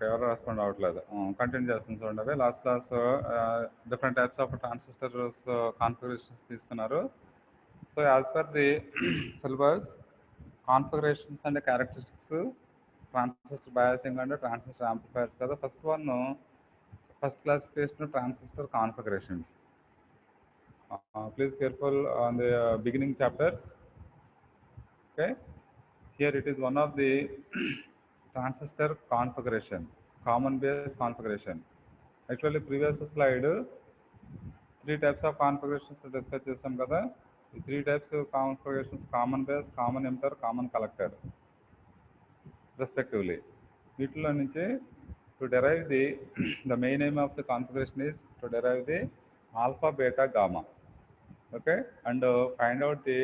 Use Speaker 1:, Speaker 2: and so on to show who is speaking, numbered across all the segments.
Speaker 1: Okay, ఎవరు respond అవ్వట్లేదు. Continue చేస్తాను చూడండి. Last class different types of transistors configurations తీసుకున్నారు. So as per the syllabus, configurations and characteristics, transistor biasing and transistor amplifiers కదా. First classification transistor configurations. Please careful on the beginning chapters. Okay, here it is one of the transistor configuration, common base configuration. Actually previous slide 3 types of configurations discuss chesam kada. The 3 types of configurations: common base, common emitter, common collector respectively. వీటిలో నుంచి to derive the main aim of the configuration is to derive the alpha, beta, gamma. Okay, and find out the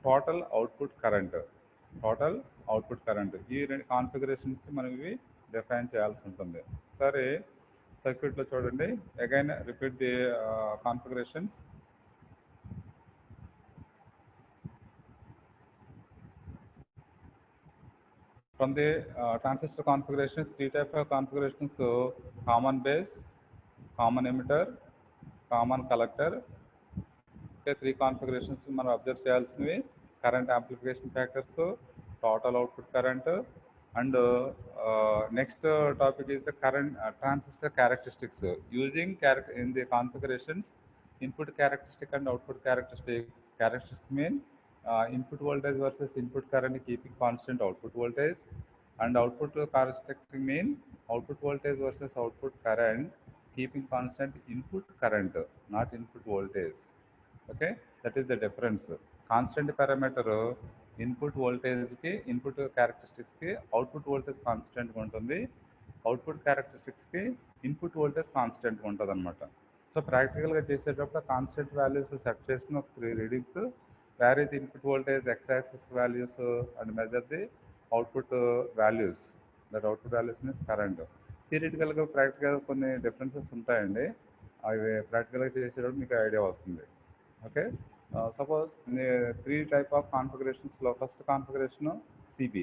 Speaker 1: total output current. ఈ రెండు configurations మనం ఇవి define చేయాల్సి ఉంటుంది. సరే, సర్క్యూట్లో చూడండి. Again repeat the configurations. From the transistor configurations, 3 types of configurations: common base, common emitter, common collector. Okay, 3 configurations మనం అబ్జర్వ్ చేయాల్సినవి: current amplification factors, total output current, and next topic is the current transistor characteristics. Using in the configurations, input characteristic and output characteristic. Characteristics mean input voltage versus input current keeping constant output voltage, and output characteristic mean output voltage versus output current keeping constant input current, not input voltage. Okay, that is the difference. Constant parameter input వోల్టేజ్కి, input క్యారెక్టరిస్టిక్స్కి output voltage కాన్స్టెంట్గా ఉంటుంది, output క్యారెక్టరిస్టిక్స్కి input voltage కాన్స్టెంట్గా ఉంటుంది అనమాట. So ప్రాక్టికల్గా చేసేటప్పుడు constant values set చేసిన 3 readings, vary the input voltage, X axis values and measure the output values. That output values means current. థియరిటికల్గా ప్రాక్టికల్గా కొన్ని డిఫరెన్సెస్ ఉంటాయండి. అవి ప్రాక్టికల్గా చేసేటప్పుడు మీకు ఐడియా వస్తుంది. Okay, suppose 3 type of configurations లో first configuration CB,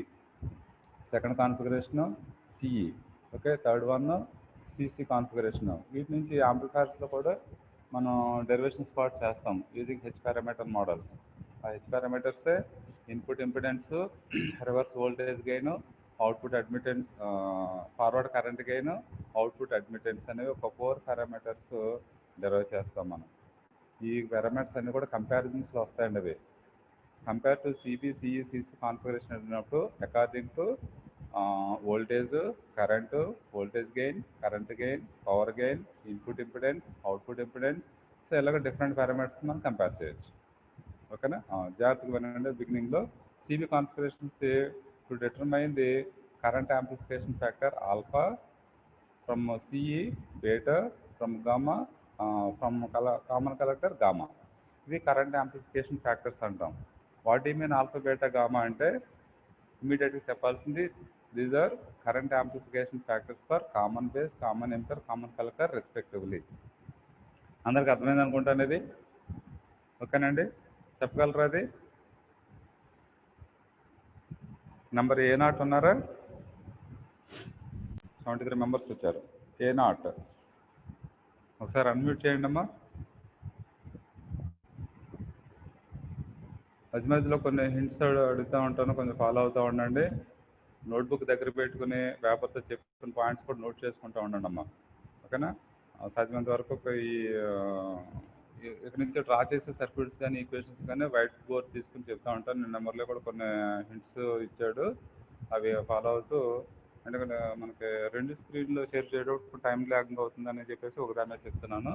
Speaker 1: second configuration CE, okay, third one CC configuration. వీటి నుంచి యాంప్లిఫైర్స్లో కూడా మనం డెరివేషన్ స్పాట్ చేస్తాం యూజింగ్ హెచ్ పారామీటర్ మోడల్స్. ఆ హెచ్ పారామీటర్సే input impedance, reverse voltage gain, output admittance, forward current gain, output admittance అనేవి ఒక 4 పారామీటర్స్ డెరైవ్ చేస్తాం మనం. ఈ పారామీటర్స్ అన్నీ కూడా కంపారిజన్స్లో వస్తాయండి. అవి compare to CB, CE, CC configuration అడిగినప్పుడు according to voltage, current, voltage gain, current gain, power gain, input impedance, output impedance, so ఇలాగ డిఫరెంట్ పారామీటర్స్ మనం కంపేర్ చేయొచ్చు. ఓకేనా, జాగ్రత్తగా వినండి. బిగినింగ్లో CB configurations to determine the current amplification factor alpha, from CE beta, from gamma, from common collector gamma. ఇవి current amplification factors అంటాం. What do mean alpha, beta, gamma అంటే ఇమీడియట్గా చెప్పాల్సింది these are current amplification factors for common base, common emitter, common collector respectively. అందరికి అర్థమైంది అనుకుంటాను ఇది. ఓకేనండి, చెప్పగలరా? అది నెంబర్ A0 ఉన్నారా? 73 మెంబర్స్ వచ్చారు. A0 ఒకసారి అన్మ్యూట్ చేయండి అమ్మా. మధ్య మధ్యలో కొన్ని హింట్స్ అడుగుతూ ఉంటాను, కొంచెం ఫాలో అవుతూ ఉండండి. నోట్బుక్ దగ్గర పెట్టుకుని పేపర్తో చెప్పుకున్న పాయింట్స్ కూడా నోట్ చేసుకుంటూ ఉండండి అమ్మా. ఓకేనా, సాధ్యమైనంత వరకు ఇక్కడ నుంచి డ్రా చేసే సర్క్యూట్స్ కానీ ఈక్వేషన్స్ కానీ వైట్ బోర్డ్ తీసుకుని చెప్తూ ఉంటాను. నేను నెంబర్లో కూడా కొన్ని హింట్స్ ఇచ్చాడు, అవి ఫాలో అవుతూ. ఎందుకంటే మనకి 2 స్క్రీన్లో షేర్ చేయడం టైం ల్యాగింగ్ అవుతుందని చెప్పేసి ఒకదాని మీద చెప్తున్నాను.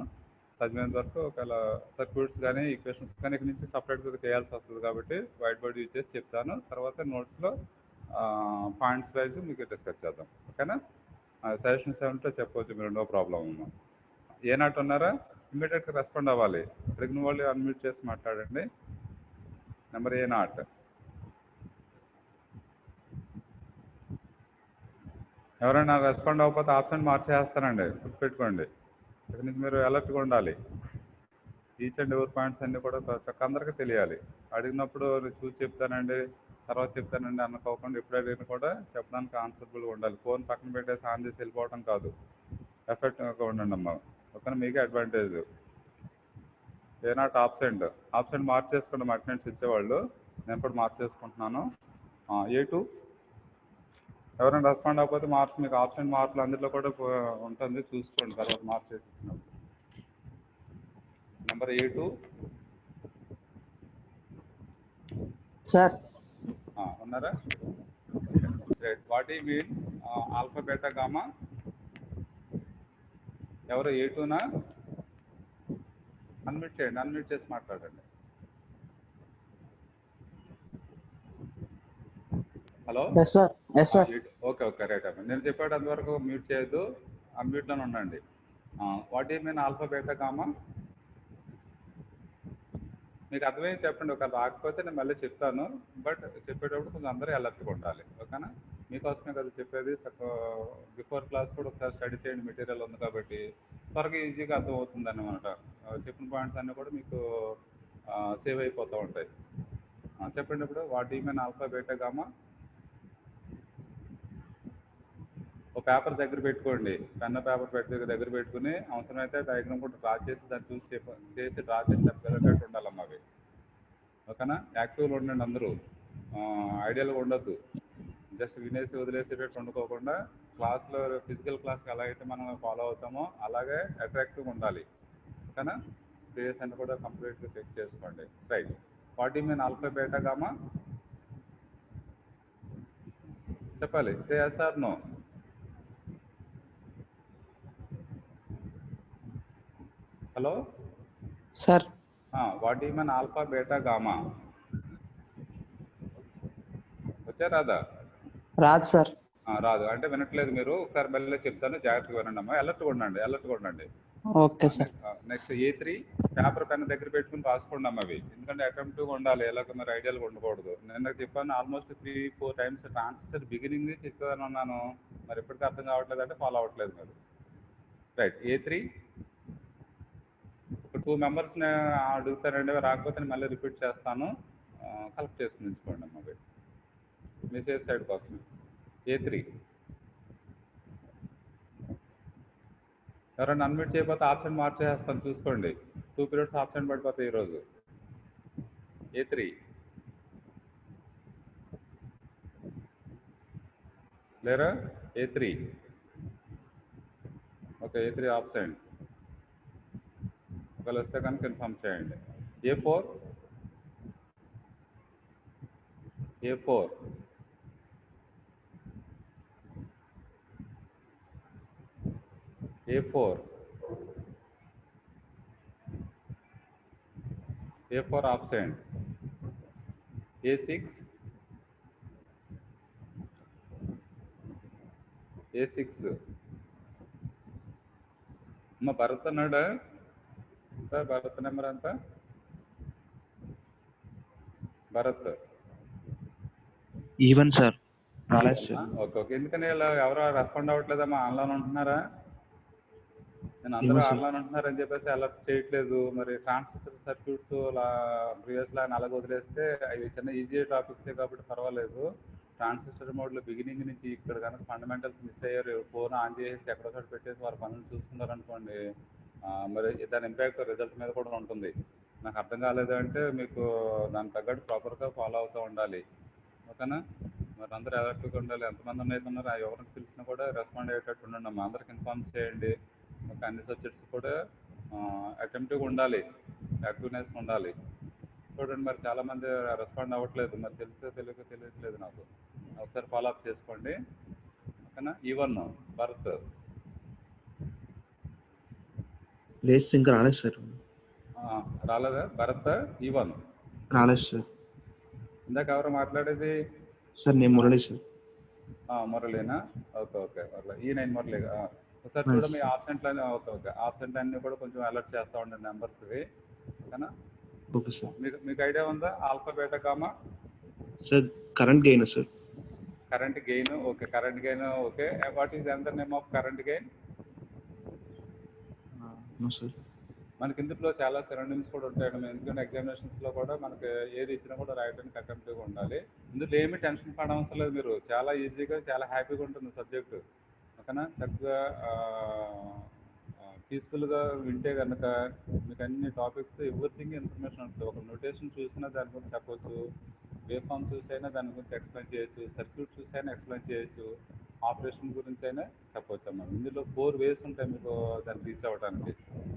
Speaker 1: సాధ్యమైనంత వరకు ఒకవేళ సర్క్యూట్స్ కానీ ఈక్వేషన్స్ కానీ ఇక్కడ నుంచి సపరేట్గా చేయాల్సి వస్తుంది కాబట్టి వైట్ బోర్డ్ యూజ్ చేసి చెప్తాను. తర్వాత నోట్స్లో పాయింట్స్ వైజ్ మీకు డిస్కస్ చేద్దాం. ఓకేనా, సజెషన్స్ ఏమంటే చెప్పవచ్చు మీరు, నో ప్రాబ్లం అమ్మా. A0 ఉన్నారా? ఇమ్మీడియట్గా రెస్పాండ్ అవ్వాలి. అడిగిన వాళ్ళు అన్మ్యూట్ చేసి మాట్లాడండి. Number A0. ఎవరైనా రెస్పాండ్ అవ్వకపోతే ఆప్షన్ మార్చేస్తానండి, గుర్తుపెట్టుకోండి. ఇక్కడ నుంచి మీరు అలర్ట్గా ఉండాలి. ఈచ్ అండ్ ఎవరి పాయింట్స్ అన్నీ కూడా చక్క అందరికీ తెలియాలి. అడిగినప్పుడు చూసి చెప్తానండి, తర్వాత చెప్తానండి అనుకోకుండా ఎప్పుడైనా కూడా చెప్పడానికి ఆన్సర్బుల్గా ఉండాలి. ఫోన్ పక్కన పెట్టేసి ఆన్ చేసి వెళ్ళిపోవడం కాదు, ఎఫెక్ట్గా ఉండండి అమ్మ. ఓకేనా, మీకే అడ్వాంటేజ్. ఏ నాట్ ఆబ్సెంట్ మార్చేసుకోండి అటెండెన్స్ ఇచ్చేవాళ్ళు. నేను కూడా మార్చేసుకుంటున్నాను. A2 ఎవరైనా రెస్పాండ్ అవ్వకపోతే మార్క్స్ మీకు ఆబ్సెంట్ మార్కులు అందులో కూడా ఉంటుంది, చూసుకోండి తర్వాత మార్చేసుకున్నాం. Number A2
Speaker 2: sir.
Speaker 1: ఉన్నారా? రైట్. వాట్ ఈ మీన్ ఆల్ఫా బీటా గామా? ఎవరు A2నా? అన్మ్యూట్ చేయండి, అన్మ్యూట్ చేసి మాట్లాడండి. హలో. ఓకే రైట్ అమ్మ. నేను చెప్పేటంత వరకు మ్యూట్ చేయొద్దు, అన్మ్యూట్లోనే ఉండండి. వాట్ ఈ మీన్ ఆల్ఫా బీటా గామా? మీకు అర్థమైంది చెప్పండి. ఒకవేళ రాకపోతే నేను మళ్ళీ చెప్తాను, బట్ చెప్పేటప్పుడు కొంచెం అందరూ అలర్ట్గా ఉండాలి. ఓకేనా, మీకోసమే కదా చెప్పేది. బిఫోర్ క్లాస్ కూడా ఒకసారి స్టడీ చేయండి, మెటీరియల్ ఉంది కాబట్టి త్వరగా ఈజీగా అర్థమవుతుంది అన్నమాట. చెప్పిన పాయింట్స్ అన్నీ కూడా మీకు సేవ్ అయిపోతూ ఉంటాయి. చెప్పండి ఇప్పుడు. వాట్ ఈ మీన్ ఆల్ఫా బీటా గామా? ఒక పేపర్ దగ్గర పెట్టుకోండి, పెన్ పేపర్ దగ్గర పెట్టుకుని అవసరమైతే డయాగ్రామ్ కూడా డ్రా చేసి దాన్ని చూసి డ్రా చేసి చెప్పగలిగేటట్టు ఉండాలమ్మా అవి. ఓకేనా, యాక్టివ్గా ఉండండి అందరూ, ఐడియల్గా ఉండొద్దు. జస్ట్ వినేసి వదిలేసేటట్టు వండుకోకుండా క్లాస్లో ఫిజికల్ క్లాస్కి ఎలా అయితే మనం ఫాలో అవుతామో అలాగే అట్రాక్టివ్గా ఉండాలి. ఓకేనా, ప్లేస్ అని కూడా కంప్లీట్గా చెక్ చేసుకోండి. రైట్. వాట్ ఈ మీన్ ఆల్ఫా బీటా గామా? చెప్పాలి. సే yes or no. Hello
Speaker 2: sir.
Speaker 1: What ఈ మీన్ ఆల్ఫా బీటా గామా? వచ్చా రాదా?
Speaker 2: రాదు సార్.
Speaker 1: రాదు అంటే వినట్లేదు మీరు. ఒకసారి మళ్ళీ చెప్తాను, జాగ్రత్తగా వినండి అమ్మా. అలర్ట్గా ఉండండి.
Speaker 2: Okay sir.
Speaker 1: Next A3 paper pen దగ్గర పెట్టుకుని రాసుకోండి అమ్మ అవి, ఎందుకంటే అటెంప్ట్గా ఉండాలి, ఎలాగ మీరు ఐడియాలుగా ఉండకూడదు. నిన్న చెప్పాను ఆల్మోస్ట్ 3-4 టైమ్స్ ట్రాన్సిస్టర్ బిగినింగ్ నుంచి చెప్తాను అన్నాను, మరి ఎప్పటికీ అర్థం కావట్లేదు అంటే ఫాలో అవ్వట్లేదు మీరు. రైట్. A3 ఒక 2 మెంబర్స్ని అడుగుతారండి, రాకపోతే నేను మళ్ళీ రిపీట్ చేస్తాను, కలెక్ట్ చేసుకుని ఉంచుకోండి అమ్మ అవి మీ సేఫ్ సైడ్ కోసం. A3 ఎవరైనా అన్మ్యూట్ చేయకపోతే ఆప్షన్ మార్చేస్తాను, చూసుకోండి. 2 పీరియడ్స్ ఆప్షన్ పడిపోతాయి ఈరోజు. A3 లేరా? A3 okay, A3 option. ఒకవేళ వస్తే కనుక ఇన్ఫామ్ చేయండి. A4 A4 option. A6 అమ్మ భరత్ అన్నాడా సార్? భరత్ నెంబర్ ఎంత? Bharat
Speaker 3: even sir.
Speaker 1: ఓకే. ఎందుకని ఇలా ఎవరో రెస్పాండ్ అవ్వట్లేదమ్మా? ఆన్లైన్ ఉంటున్నారా? నేను అందరూ ఆన్లైన్ ఉంటున్నారని చెప్పేసి అలర్ట్ చేయట్లేదు. మరి ట్రాన్సిస్టర్ సర్క్యూట్స్ ప్రీవియస్ లా అలాగ వదిలేస్తే అవి చిన్న ఈజీ టాపిక్సే కాబట్టి పర్వాలేదు. ట్రాన్సిస్టర్ మోడ్లో బిగినింగ్ నుంచి ఇక్కడ కనుక ఫండమెంటల్స్ మిస్ అయ్యారు, ఫోన్ ఆన్ చేసి ఎక్కడో చోట పెట్టేసి వారు పనులు చూసుకున్నారనుకోండి, మరి దాని ఇంపాక్ట్ రిజల్ట్ మీద కూడా ఉంటుంది. నాకు అర్థం కాలేదు అంటే మీకు దానికి తగ్గట్టు ప్రాపర్గా ఫాలో అవుతూ ఉండాలి. ఓకేనా, మరి అందరూ అలర్ట్గా ఉండాలి. ఎంతమంది ఉన్నారో ఎవరికి తెలిసినా కూడా రెస్పాండ్ అయ్యేటట్టు ఉండండి అమ్మా. అందరికి ఇన్ఫార్మ్ చేయండి. ఒక అన్ని సబ్జెక్ట్స్ కూడా అటెంప్ట్గా ఉండాలి, యాక్టివ్నెస్ ఉండాలి. చూడండి మరి చాలామంది రెస్పాండ్ అవ్వట్లేదు, మరి తెలియట్లేదు నాకు. ఒకసారి ఫాలోఅప్ చేసుకోండి. ఓకేనా. ఈవన్ భరత్
Speaker 3: లేదు ఇంకా రాలేదు సార్.
Speaker 1: రాలేదా భరత్? ఈవన్
Speaker 3: రాలేదు సార్.
Speaker 1: ఇందాక ఎవరు మాట్లాడేది
Speaker 3: సార్? నేను మురళి సార్.
Speaker 1: మురళీనా? Okay E9 Murali. ఒకసారి చూడ మీ ఆబ్సెంట్ అన్నీ. ఓకే ఆబ్సెంట్ అన్నీ కూడా కొంచెం అలర్ట్ చేస్తూ ఉండండి నెంబర్స్వి. ఓకేనా.
Speaker 3: Okay sir.
Speaker 1: మీకు ఐడియా ఉందా alpha beta gamma?
Speaker 3: Sir current gain sir.
Speaker 1: Current gain. Okay, current gain. Okay, what is another name of current gain?
Speaker 3: No sir.
Speaker 1: మనకి ఇందులో చాలా సినానిమ్స్ కూడా ఉంటాయండి. ఎందుకంటే ఎగ్జామినేషన్స్లో కూడా మనకి ఏది ఇచ్చినా కూడా రాయడానికి అటెంప్ట్గా ఉండాలి. ఇందులో ఏమీ టెన్షన్ పడవసరం లేదు. మీరు చాలా ఈజీగా చాలా హ్యాపీగా ఉంటుంది సబ్జెక్టు. ఓకేనా, చక్కగా పీస్ఫుల్గా వింటే కనుక మీకు అన్ని టాపిక్స్ ఎవ్రీథింగ్ ఇన్ఫర్మేషన్ ఉంటుంది. ఒక నోటేషన్ చూసినా దాని గురించి చెప్పవచ్చు, వేవ్ ఫామ్ చూసైనా దాని గురించి ఎక్స్ప్లెయిన్ చేయొచ్చు, సర్క్యూట్ చూసైనా ఎక్స్ప్లెయిన్ చేయొచ్చు, ఆపరేషన్ గురించి అయినా చెప్పవచ్చు అన్నమాట. ఇందులో 4 వేస్ ఉంటాయి మీకు దాన్ని రీచ్ అవ్వడానికి.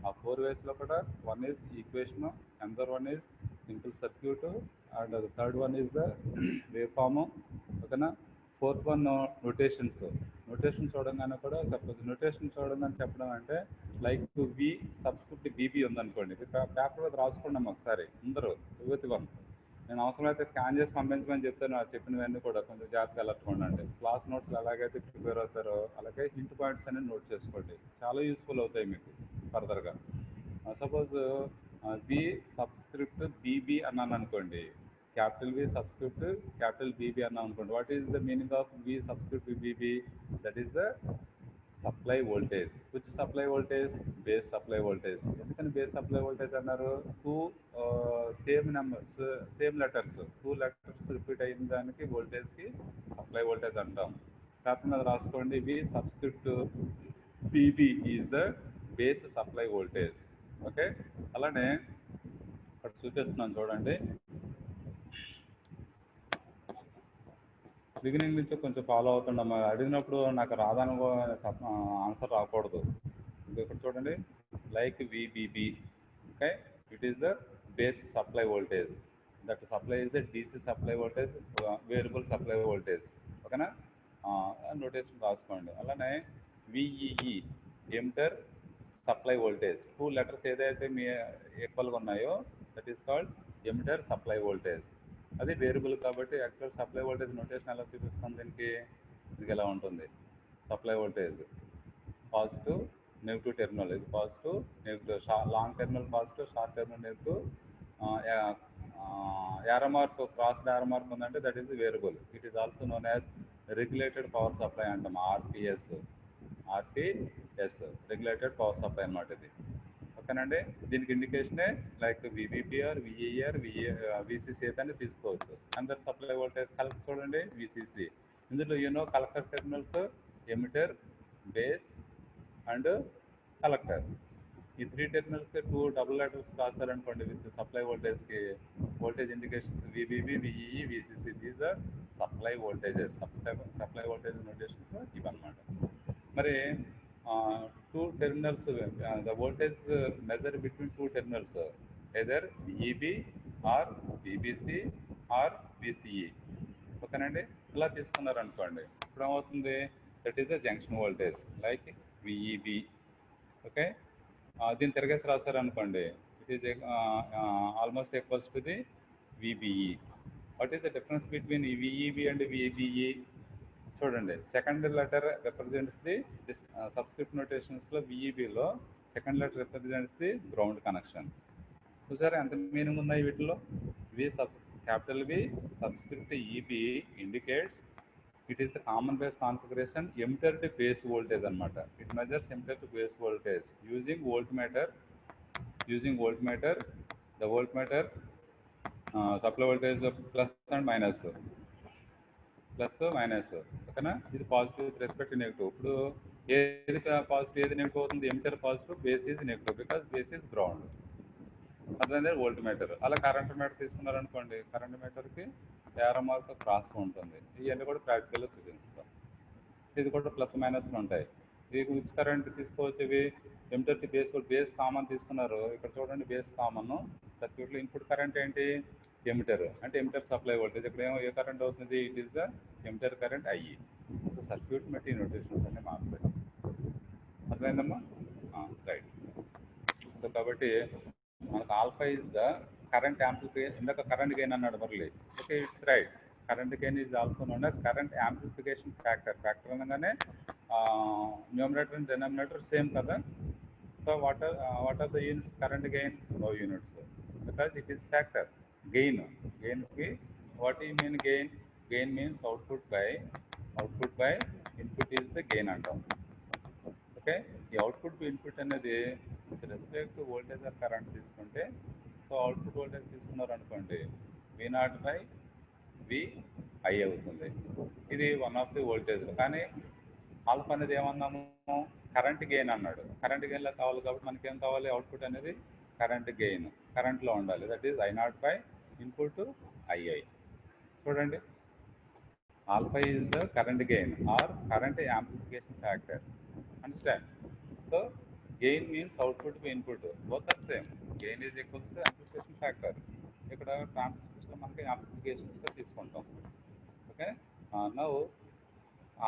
Speaker 1: ఆ 4 వేస్లో కూడా one is equation, another one is simple circuit, and third one is the wave form. ఓకేనా, ఫోర్త్ వన్ నోటేషన్స్. నోటేషన్ చూడంగానే కూడా సపోజ్ నోటేషన్ చూడంగానే చెప్పడం అంటే లైక్ వి సబ్స్క్రిప్ట్ బీబీ ఉందనుకోండి, పేపర్ మీద రాసుకున్నాం ఒకసారి అందరూ యువతి వన్. నేను అవసరమైతే స్కాన్ చేసి పంపించమని చెప్తాను. చెప్పినవన్నీ కూడా కొంచెం జాగ్రత్తగా అలర్ట్గా ఉండండి. క్లాస్ నోట్స్ ఎలాగైతే ప్రిపేర్ అవుతారో అలాగే హింట్ పాయింట్స్ అన్ని నోట్ చేసుకోండి, చాలా యూస్ఫుల్ అవుతాయి మీకు ఫర్దర్గా. సపోజ్ వి సబ్స్క్రిప్ట్ బీబీ అన్నాను అనుకోండి, capital V subscript capital BB అన్నాం అనుకోండి. What is the meaning of V subscript BB? That is the supply voltage. Which supply voltage? Base supply voltage. ఎందుకని బేస్ సప్లై వోల్టేజ్ అన్నారు? Two same numbers, same letters, 2 letters repeat అయిన దానికి వోల్టేజ్కి supply voltage అంటాం. కాకుండా రాసుకోండి, V subscript PB is the base supply voltage. Okay, అలానే ఇక్కడ చూపిస్తున్నాను చూడండి. బిగినింగ్ నుంచి కొంచెం ఫాలో అవుతుండమ్మా. అడిగినప్పుడు నాకు రాదని ఆన్సర్ రాకూడదు. ఇక్కడ చూడండి, like VBB. Okay, it is the base supply voltage. That supply is the DC supply voltage, variable supply voltage. ఓకేనా, నోటేషన్ రాసుకోండి. అలానే VEE emitter supply voltage. 2 letters ఏదైతే మీ ఈక్వల్గా ఉన్నాయో that is called emitter supply voltage. అది variable కాబట్టి actual supply voltage notation ఎలా చూపిస్తాం దీనికి? ఇది ఎలా ఉంటుంది? Supply voltage positive negative terminal, ఇది positive negative, long terminal positive, short terminal negative, arrow mark crossed arrow mark ఉందంటే that is variable. It is also known as regulated power supply అంటాం, RPS. Regulated power supply అన్నమాట ఇది. ఓకేనండి, దీనికి ఇండికేషనే like విబిపిఆర్, విఈఆర్, VCC అయితే తీసుకోవచ్చు. అందరు సప్లై వోల్టేజ్ కలెక్టర్ చూడండి, విసిసి. ఇందులో collector terminals emitter, base and collector. ఈ 3 టెర్మినల్స్కి 2 డబుల్ లెటర్స్ రాశారనుకోండి విత్ సప్లై వోల్టేజ్కి, voltage indications VBB, VEE, VCC. These are supply voltages. Supply voltage notations ఇవన్నమాట. మరి 2 terminals, the voltage measured between 2 terminals, either VEB or VBC or VCE. ఓకేనండి, ఇలా తీసుకున్నారు అనుకోండి, ఇప్పుడు ఏమవుతుంది? That is the junction voltage like VEB. Okay, దీన్ని తిరగేసి రాశారు అనుకోండి, it is almost equals to the VBE. What is the difference between VEB and VBE? చూడండి, second letter represents the subscript నోటేషన్స్లో విఈబిలో second letter represents the ground connection. చూసారా ఎంత meaning ఉన్నాయి వీటిలో? Capital V subscript EB indicates it is the common base configuration emitter to base voltage అనమాట. It measures emitter to base voltage using voltmeter. The voltmeter supply voltage plus and minus, ఓకేనా. ఇది positive with respect to negative. ఇప్పుడు ఏది positive ఏది negative అవుతుంది? Emitter positive, base is negative because base is ground. అదే volt meter. అలా current meter తీసుకున్నారనుకోండి, current మీటర్కి యారో మార్క్ క్రాస్ ఉంటుంది. ఇవన్నీ కూడా ప్రాక్టికల్గా చూపిస్తాం. ఇది కూడా ప్లస్ మైనస్లు ఉంటాయి. ఇది విచ్ కరెంట్ తీసుకోవచ్చు? ఇవి ఎమిటర్కి బేస్ కామన్ తీసుకున్నారు. ఇక్కడ చూడండి, బేస్ కామన్. సర్క్యూట్లో ఇన్పుట్ కరెంట్ ఏంటి? ఎమిటర్ అంటే ఎమిటర్ సప్లై వోల్టేజ్. ఇక్కడ ఏ కరెంట్ అవుతుంది? It is the emitter current IE. So circuit మెట్టి నోటేషన్స్ అన్నీ మారుతాయి. అర్థమైందమ్మా? రైట్. సో కాబట్టి మనకు alpha is the current amplification. ఇందాక కరెంట్ గెయిన్ అన్నాడు Murali. Okay, it's right. Current gain is also known as current amplification factor. Factor అనగానే numerator and denominator same కదా. So what are the units? Current gain no units because it is factor. గెయిన్కి what you mean gain? Gain means output by input is the gain అంటాం. Okay, ఈ output to input అనేది with respect to voltage or current తీసుకుంటే, so output voltage తీసుకున్నారు అనుకోండి, V0/VI అవుతుంది. ఇది one of the voltage. కానీ ఆల్ఫా అనేది ఏమన్నాము, కరెంట్ గెయిన్ అన్నాడు. కరెంట్ గెయిన్లో కావాలి కాబట్టి మనకి ఏం కావాలి, అవుట్పుట్ అనేది కరెంట్ గెయిన్, కరెంట్లో ఉండాలి. That is I0 input II. చూడండి, alpha is the current gain or current amplification factor. Understand? So gain means output to input, both are same. Gain is equals to amplification factor. ఇక్కడ ట్రాన్సిస్టర్స్లో మనకి యాంప్లిఫికేషన్స్గా తీసుకుంటాం. Okay, now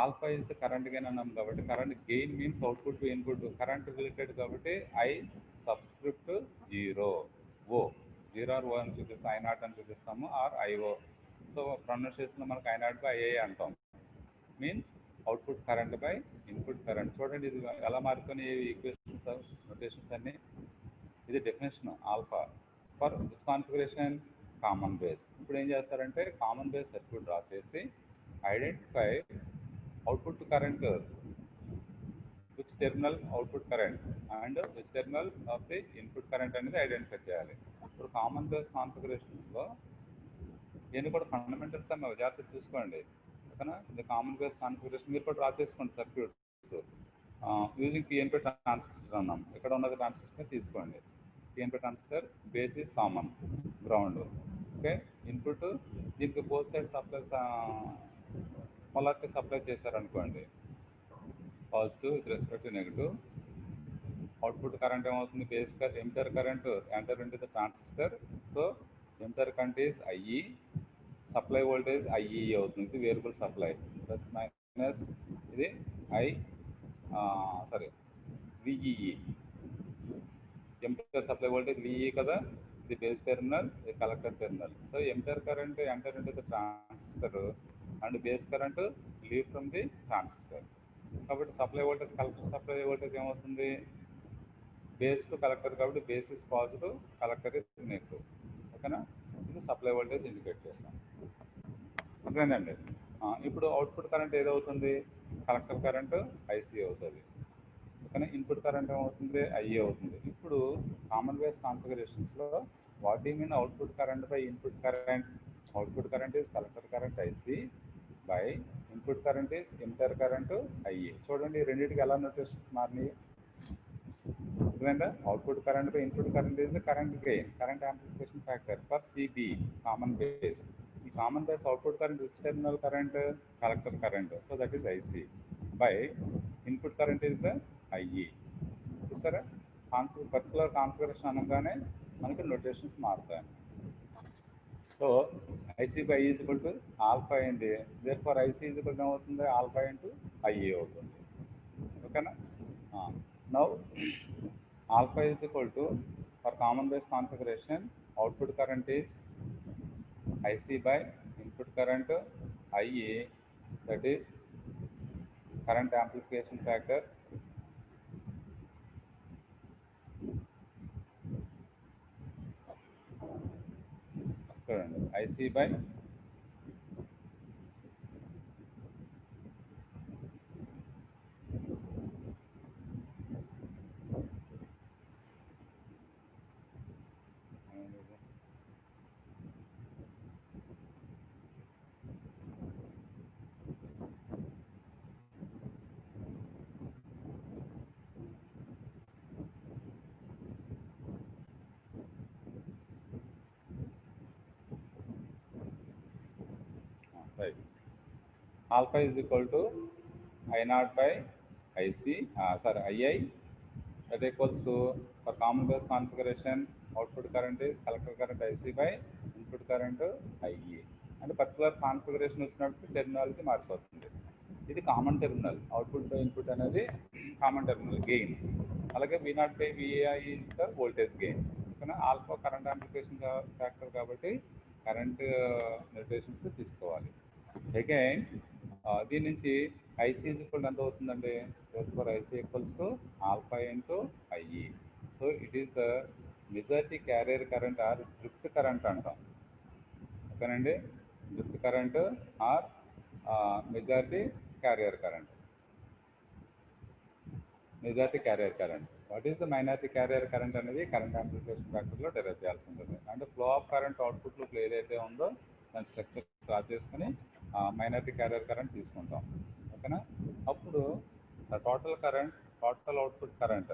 Speaker 1: alpha is the current gain అన్నాం కాబట్టి, current gain means output to input, current related కాబట్టి I subscript 0 O, 0 or O అని చూపిస్తాం, I0 అని చూపిస్తాము, ఆర్ IO. సో ప్రొనౌన్సియేషన్లో మనకు I0/II అంటాం. Means output current by input current. చూడండి ఇది ఎలా మారుకొని ఈక్వేషన్స్ నొటేషన్స్ అన్నీ. ఇది definition alpha for this configuration common base. ఇప్పుడు ఏం చేస్తారంటే కామన్ బేస్ సర్క్యూట్ డ్రా చేసి identify output current, which terminal output current and which terminal of the input current అనేది ఐడెంటిఫై చేయాలి. ఇప్పుడు కామన్ బేస్ కాన్ఫిగరేషన్స్లో నేను కూడా ఫండమెంటల్స్ అన్న జాగ్రత్త చూసుకోండి. ఓకేనా? ఇది కామన్ బేస్ కాన్ఫిగరేషన్ మీరు కూడా డ్రా చేసుకోండి సర్క్యూట్స్ యూజింగ్ PNP ట్రాన్సిస్టర్ అన్నాం. ఇక్కడ ఉన్నది ట్రాన్సిస్టర్ తీసుకోండి. PNP transistor base is common, ground. Okay, input దీనికి both side supply polarity supply చేశారనుకోండి, positive with respect to negative. Output current ఏమవుతుంది, base emitter current enter into the transistor. So emitter current is IE, supply voltage IE అవుతుంది. ఇది variable supply, plus minus ఇది VEE. Emitter supply voltage VE కదా, ఇది base terminal, ఇది collector terminal. So emitter current enter into the transistor and base current leave from the transistor. కాబట్టి supply voltage, collector supply voltage ఏమవుతుంది, base to collector కాబట్టి base is positive, collector is negative. ఓకేనా? ఇది supply voltage indicate చేస్తాం. ఓకేనండి. ఇప్పుడు output current ఏదవుతుంది, collector current IC అవుతుంది. ఓకేనా? ఇన్పుట్ కరెంట్ ఏమవుతుంది, IE అవుతుంది. ఇప్పుడు కామన్ బేస్ కాన్ఫిగరేషన్స్లో what you mean output current by input current? Output current is collector current IC by input current is emitter current IE. చూడండి రెండింటికి ఎలా నోటేషన్స్ మారినాయి. Output current by input current is current gain, current amplification factor for CB common base. ఈ common base output current which terminal current, collector current, so that is IC by input current is the IE. చూసారా, particular configuration అనగానే మనకి notations మారుతాయి. So IC/I is equal to alpha అయింది, therefore IC is equal to ఏమవుతుంది, alpha into IE అవుతుంది. ఓకేనా? Now alpha is equal to for common base configuration output current is IC by input current IE, that is current amplification factor IC by right. Alpha is equal to I0 by IC, II, that equals to for common base configuration output current is collector current IC by input current IE. And particular configuration వచ్చినప్పుడు terminology మారిపోతుంది. ఇది common terminal, output by input అనేది common terminal gain. అలాగే V0/VI is the voltage gain. ఓకేనా? Alpha current amplification factor కాబట్టి current notations తీసుకోవాలి. Again దీని నుంచి IC ఈజ్ ఈక్వల్ ఎంత అవుతుందండి, for IC equals to alpha into IE. So it is the majority carrier current or drift current అంటాం. ఓకేనండి, drift current or majority carrier current, majority carrier current. What is the minority carrier current అనేది current amplification ఫ్యాక్టర్లో derive చేయాల్సి ఉంటుంది. అంటే flow of current అవుట్పుట్లో ఏదైతే ఉందో దాని స్ట్రక్చర్ డ్రా చేసుకుని మైనారిటీ క్యారియర్ కరెంట్ తీసుకుంటాం. ఓకేనా? అప్పుడు total current, total output current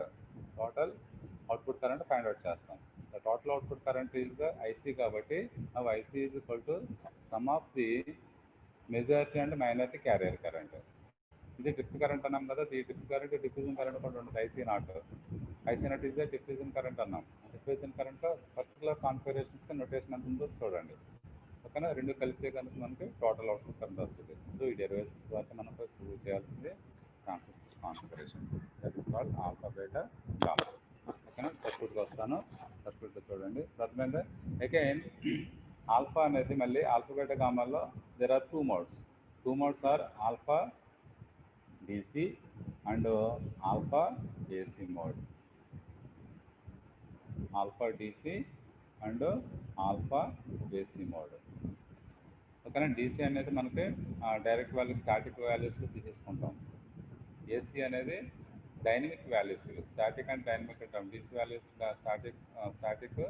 Speaker 1: find out చేస్తాం. The total output current is the IC కాబట్టి అవి IC is equal to sum of the majority and minority carrier current. ఇది drift current అన్నాం కదా, ఈ డ్రిఫ్ట్ కరెంట్ డిఫ్యూజన్ కరెంట్ కూడా ఉంటుంది. IC not is the diffusion current అన్నాం. Diffusion current particular కాన్ఫిగరేషన్స్కి నోటేషన్ ఎంత ఉందో చూడండి. ఓకేనా? రెండు కలిపితే కనుక మనకి టోటల్ అవుట్పుట్ కరెంట్ వస్తుంది. సో ఈ డెరివేషన్స్ వరకు మనం ప్రూవ్ చేయాల్సింది transistor configurations. That is called alpha, beta, gamma. ఓకేనా? సర్క్యూట్కి వస్తాను. సర్క్యూట్లో చూడండి. ప్రథమంగా అగైన్ ఆల్ఫా అనేది మళ్ళీ ఆల్ఫా, బీటా, గామాలో there are two modes are alpha DC and alpha AC mode. Alpha DC and alpha AC mode. ఓకేనా? DC అనేది మనకి డైరెక్ట్ వాల్యూస్, స్టాటిక్ వాల్యూస్లో తీసేసుకుంటాం. AC అనేది dynamic values, static and dynamic అంటాం. DC values static,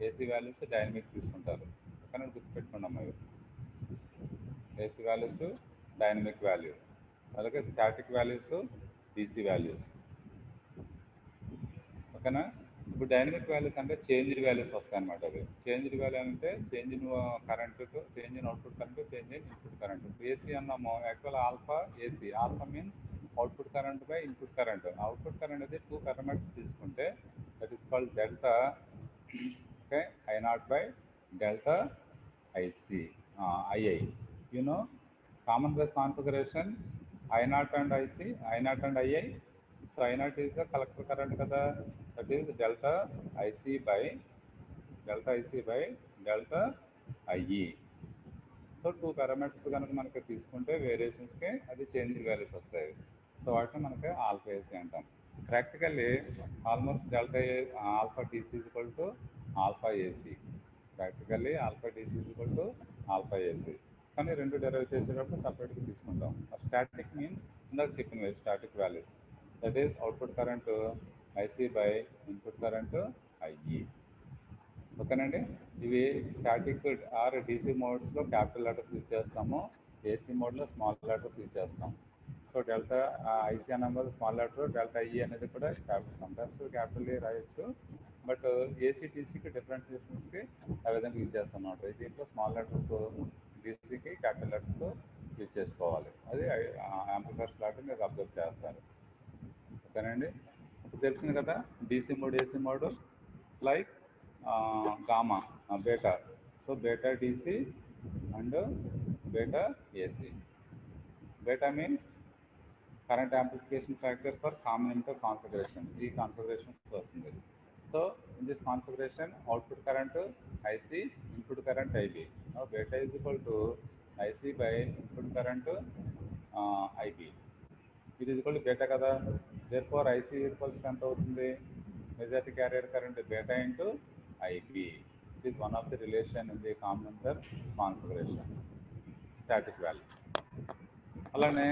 Speaker 1: AC values dynamic తీసుకుంటారు. ఓకేనా? గుర్తుపెట్టుకున్నాం అవి. AC వాల్యూస్ డైనమిక్ వాల్యూ, అలాగే స్టాటిక్ వాల్యూస్ DC వాల్యూస్. ఓకేనా? ఇప్పుడు డైనమిక్ వాల్యూస్ అంటే చేంజ్డ్ వాల్యూస్ వస్తాయి అన్నమాట. అవి చేంజ్డ్ వాల్యూ అంటే చేంజ్ ఇన్ కరెంటుకు, change in output current, change in input current. AC అన్నాము, actual alpha AC. Alpha means output current by input current. Output current అనేది 2 పారామీటర్స్ తీసుకుంటే that is called delta. Okay, I0 by delta IC, II. You know common base configuration I0 and IC, I0 and II. So I0 is the collector current kada, that is delta IC by delta IE. So 2 parameters కనుక మనకి తీసుకుంటే వేరియేషన్స్కి అది change values వస్తాయి. So వాటిని మనకి alpha AC అంటాం. Practically almost delta alpha TC equal to alpha AC. Practically alpha TC equal to alpha AC. కానీ రెండు డెరైవ్ చేసేటప్పుడు సపరేట్గా తీసుకుంటాం. స్టాటిక్ మీన్స్ ఇందాక చెప్పిన static values, that is output current IC by input current IE. ఓకేనండి? ఇవి స్టాటిక్ ఆర్ డీసీ మోడ్స్లో క్యాపిటల్ లెటర్స్ యూజ్ చేస్తాము, ఏసీ మోడ్లో స్మాల్ లెటర్స్ యూజ్ చేస్తాం. సో డెల్టా ఐసీ అన్నది స్మాల్ లెటర్, డెల్టా ఐఈ అనేది కూడా క్యాపిటల్, సమ్టైమ్స్ క్యాపిటల్ ఏ రాయొచ్చు. బట్ ఏసీ టీసీకి డిఫరెన్షియేషన్స్కి ఆ విధంగా యూజ్ చేస్తాం అన్నమాట. దీంట్లో స్మాల్ లెటర్స్ డీసీకి క్యాపిటల్ లెటర్స్ యూజ్ చేసుకోవాలి. అది యాంప్లిఫైర్స్ లాంటి మీరు అబ్జర్వ్ చేస్తారు. ఓకేనండి? ఇప్పుడు తెలిసింది కదా DC mode, AC mode, like gamma, beta. So beta DC and beta AC. Beta means current amplification factor for common emitter configuration. ఈ కాన్ఫిగరేషన్ వస్తుంది. So in this configuration, output current IC, input current IB. Now beta is equal to IC by input current IB. It is equal to beta kada. Therefore IC equals to ఎంత అవుతుంది? Majority carrier current beta into IB. It is one of the relation in the common emitter configuration, static value. అలానే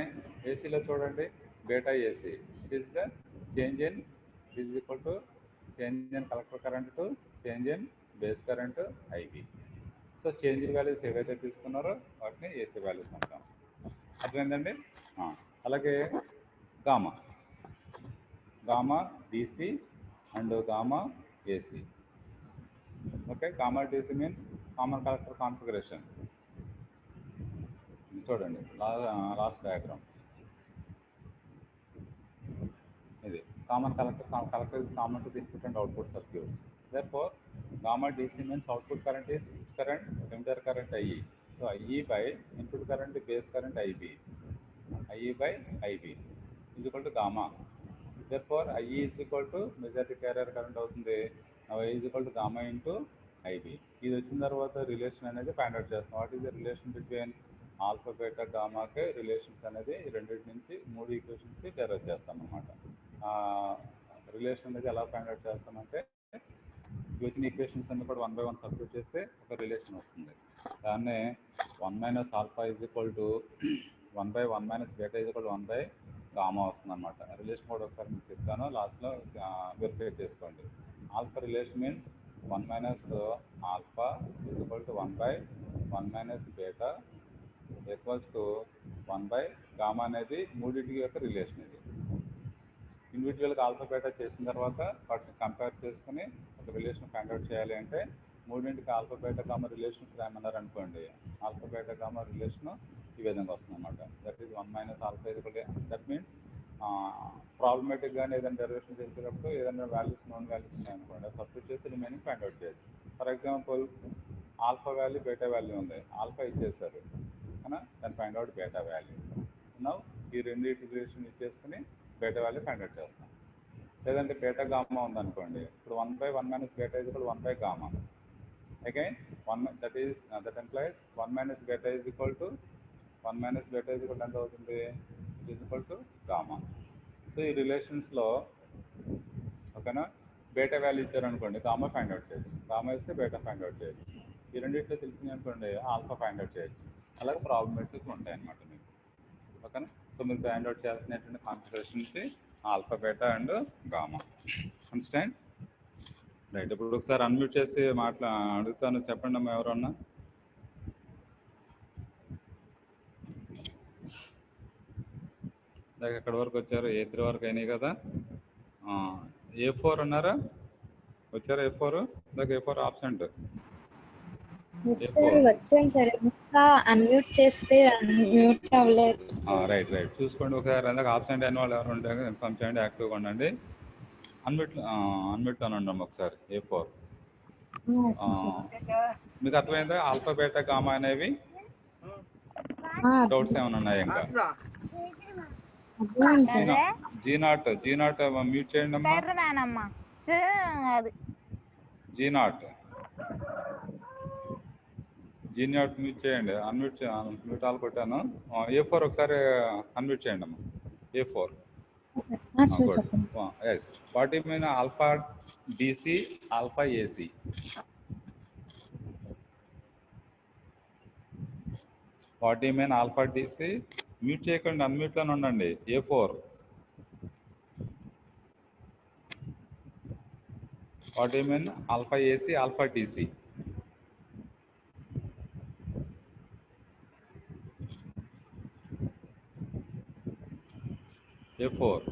Speaker 1: ఏసీలో చూడండి, beta AC. It is the change in, it is equal to change in collector current to change in base current IB. So change values ఏవైతే తీసుకున్నారో వాటిని AC values అంటాం. అర్థమైందండి? అలాగే gamma, DC and gamma AC. Okay, gamma DC means common collector configuration. చూడండి last diagram ఇది. Common collector is common to the input and output circuits. Therefore gamma DC means output current is which current? Emitter current IE. So IE by input current base current IB. IE by IB is equal to gamma. Therefore IE is equal to majority carrier current అవుతుంది. Now I is equal to gamma into IB. ఇది వచ్చిన తర్వాత relation అనేది find out చేస్తాం. What is the relation between alpha, beta, గామాకి relations అనేది రెండింటి నుంచి 3 ఈక్వేషన్స్ డెరైవ్ చేస్తాం అన్నమాట. రిలేషన్ అనేది ఎలా ఫైండ్ అవుట్ చేస్తామంటే వచ్చిన ఈక్వేషన్స్ అన్ని కూడా 1 by 1 సబ్స్టిట్యూట్ చేస్తే ఒక రిలేషన్ వస్తుంది. దాన్నే 1 - alpha is equal to 1 by 1 - beta is equal to 1 by gamma వస్తుంది అనమాట. రిలేషన్ కూడా ఒకసారి మీకు చెప్తాను, లాస్ట్లో వెరిఫై చేసుకోండి. Alpha relation means 1 minus alpha equal to 1/1 minus beta equals to 1 gamma అనేది మూడింటి యొక్క రిలేషన్. ఇది ఇండివిజువల్గా ఆల్ఫా బీటా చేసిన తర్వాత వాటిని కంపేర్ చేసుకుని ఒక రిలేషన్ ఫైండ్ అవుట్ చేయాలి అంటే మూడింటికి ఆల్ఫా బీటా గామా రిలేషన్స్ రాయమన్నారు అనుకోండి. ఆల్ఫా బీటా గామా రిలేషన్ ఈ విధంగా వస్తుంది అనమాట. That is 1 minus alpha equal to, that means ప్రాబ్లమేటిక్గానే ఏదైనా డెరివేషన్ చేసేటప్పుడు ఏదైనా వాల్యూస్ నోన్ వాల్యూస్ ఉన్నాయనుకోండి, సబ్స్టిట్యూట్ చేసి రిమైనింగ్ ఫైండ్ అవుట్ చేయొచ్చు. For example alpha value beta value ఉంది, ఆల్ఫా ఇచ్చేసారు కదా, దాన్ని find out beta value. Now ఈ రెండింటి రిలేషన్ ఇచ్చేసుకుని బీటా వాల్యూ ఫైండ్ అవుట్ చేస్తాం. లేదంటే బీటా గామా ఉందనుకోండి, ఇప్పుడు 1/1 minus beta is equal 1 gamma. Again that implies 1 minus beta is equal to 1 minus beta is equal to ఎంత అవుతుంది, it is equal to gamma. So ఈ రిలేషన్స్లో ఓకేనా, beta value ఇచ్చారనుకోండి gamma find out చేయొచ్చు, gamma ఇస్తే beta find out చేయొచ్చు. ఈ రెండింటిలో తెలిసింది అనుకోండి ఆల్ఫా ఫైండ్ అవుట్ చేయొచ్చు. అలాగే ప్రాబ్లమేటిక్స్ ఉంటాయి అన్నమాట మీకు. ఓకేనా, సో మీరు ఫైండ్ అవుట్ చేయాల్సినటువంటి configurations alpha beta and gamma. Understand right. ఇప్పుడు ఒకసారి అన్మ్యూట్ చేసి అడుగుతాను, చెప్పండి అమ్మా ఎవరన్నా. దాకా ఎక్కడి వరకు వచ్చారు? A3 వరకు అయినాయి కదా. A4 అన్నారా, వచ్చారా A4? దాకా A4 ఆబ్సెంట్.
Speaker 4: వచ్చాను సార్, ఇంకా అన్మ్యూట్ చేస్తే అన్మ్యూట్ అవ్వలేదు.
Speaker 1: రైట్ రైట్, చూసుకోండి ఒకసారి. అందుకే ఆబ్సెంట్ అయిన వాళ్ళు ఎవరు ఉంటే ఇన్ఫార్మ్ చేయండి, యాక్టివ్గా ఉండండి. అన్మ్యూట్ అనండి ఒకసారి A4. మీకు అర్థమైందా? ఆల్ఫా బీటా గామా అనేవి డౌట్స్ ఏమైనా ఉన్నాయా? ఇంకా G0 మ్యూట్ చేయండి అమ్మా. G0 మ్యూట్ చేయండి. మ్యూట్ ఆల్ కొట్టాను. A4 ఒకసారి అన్మ్యూట్ చేయండి అమ్మా. A4. Yes, what you mean alpha DC, alpha AC? What you mean alpha DC? Mute చేయకండి, అన్మ్యూట్లోనే ఉండండి. A4. What you mean alpha AC, alpha DC? A4.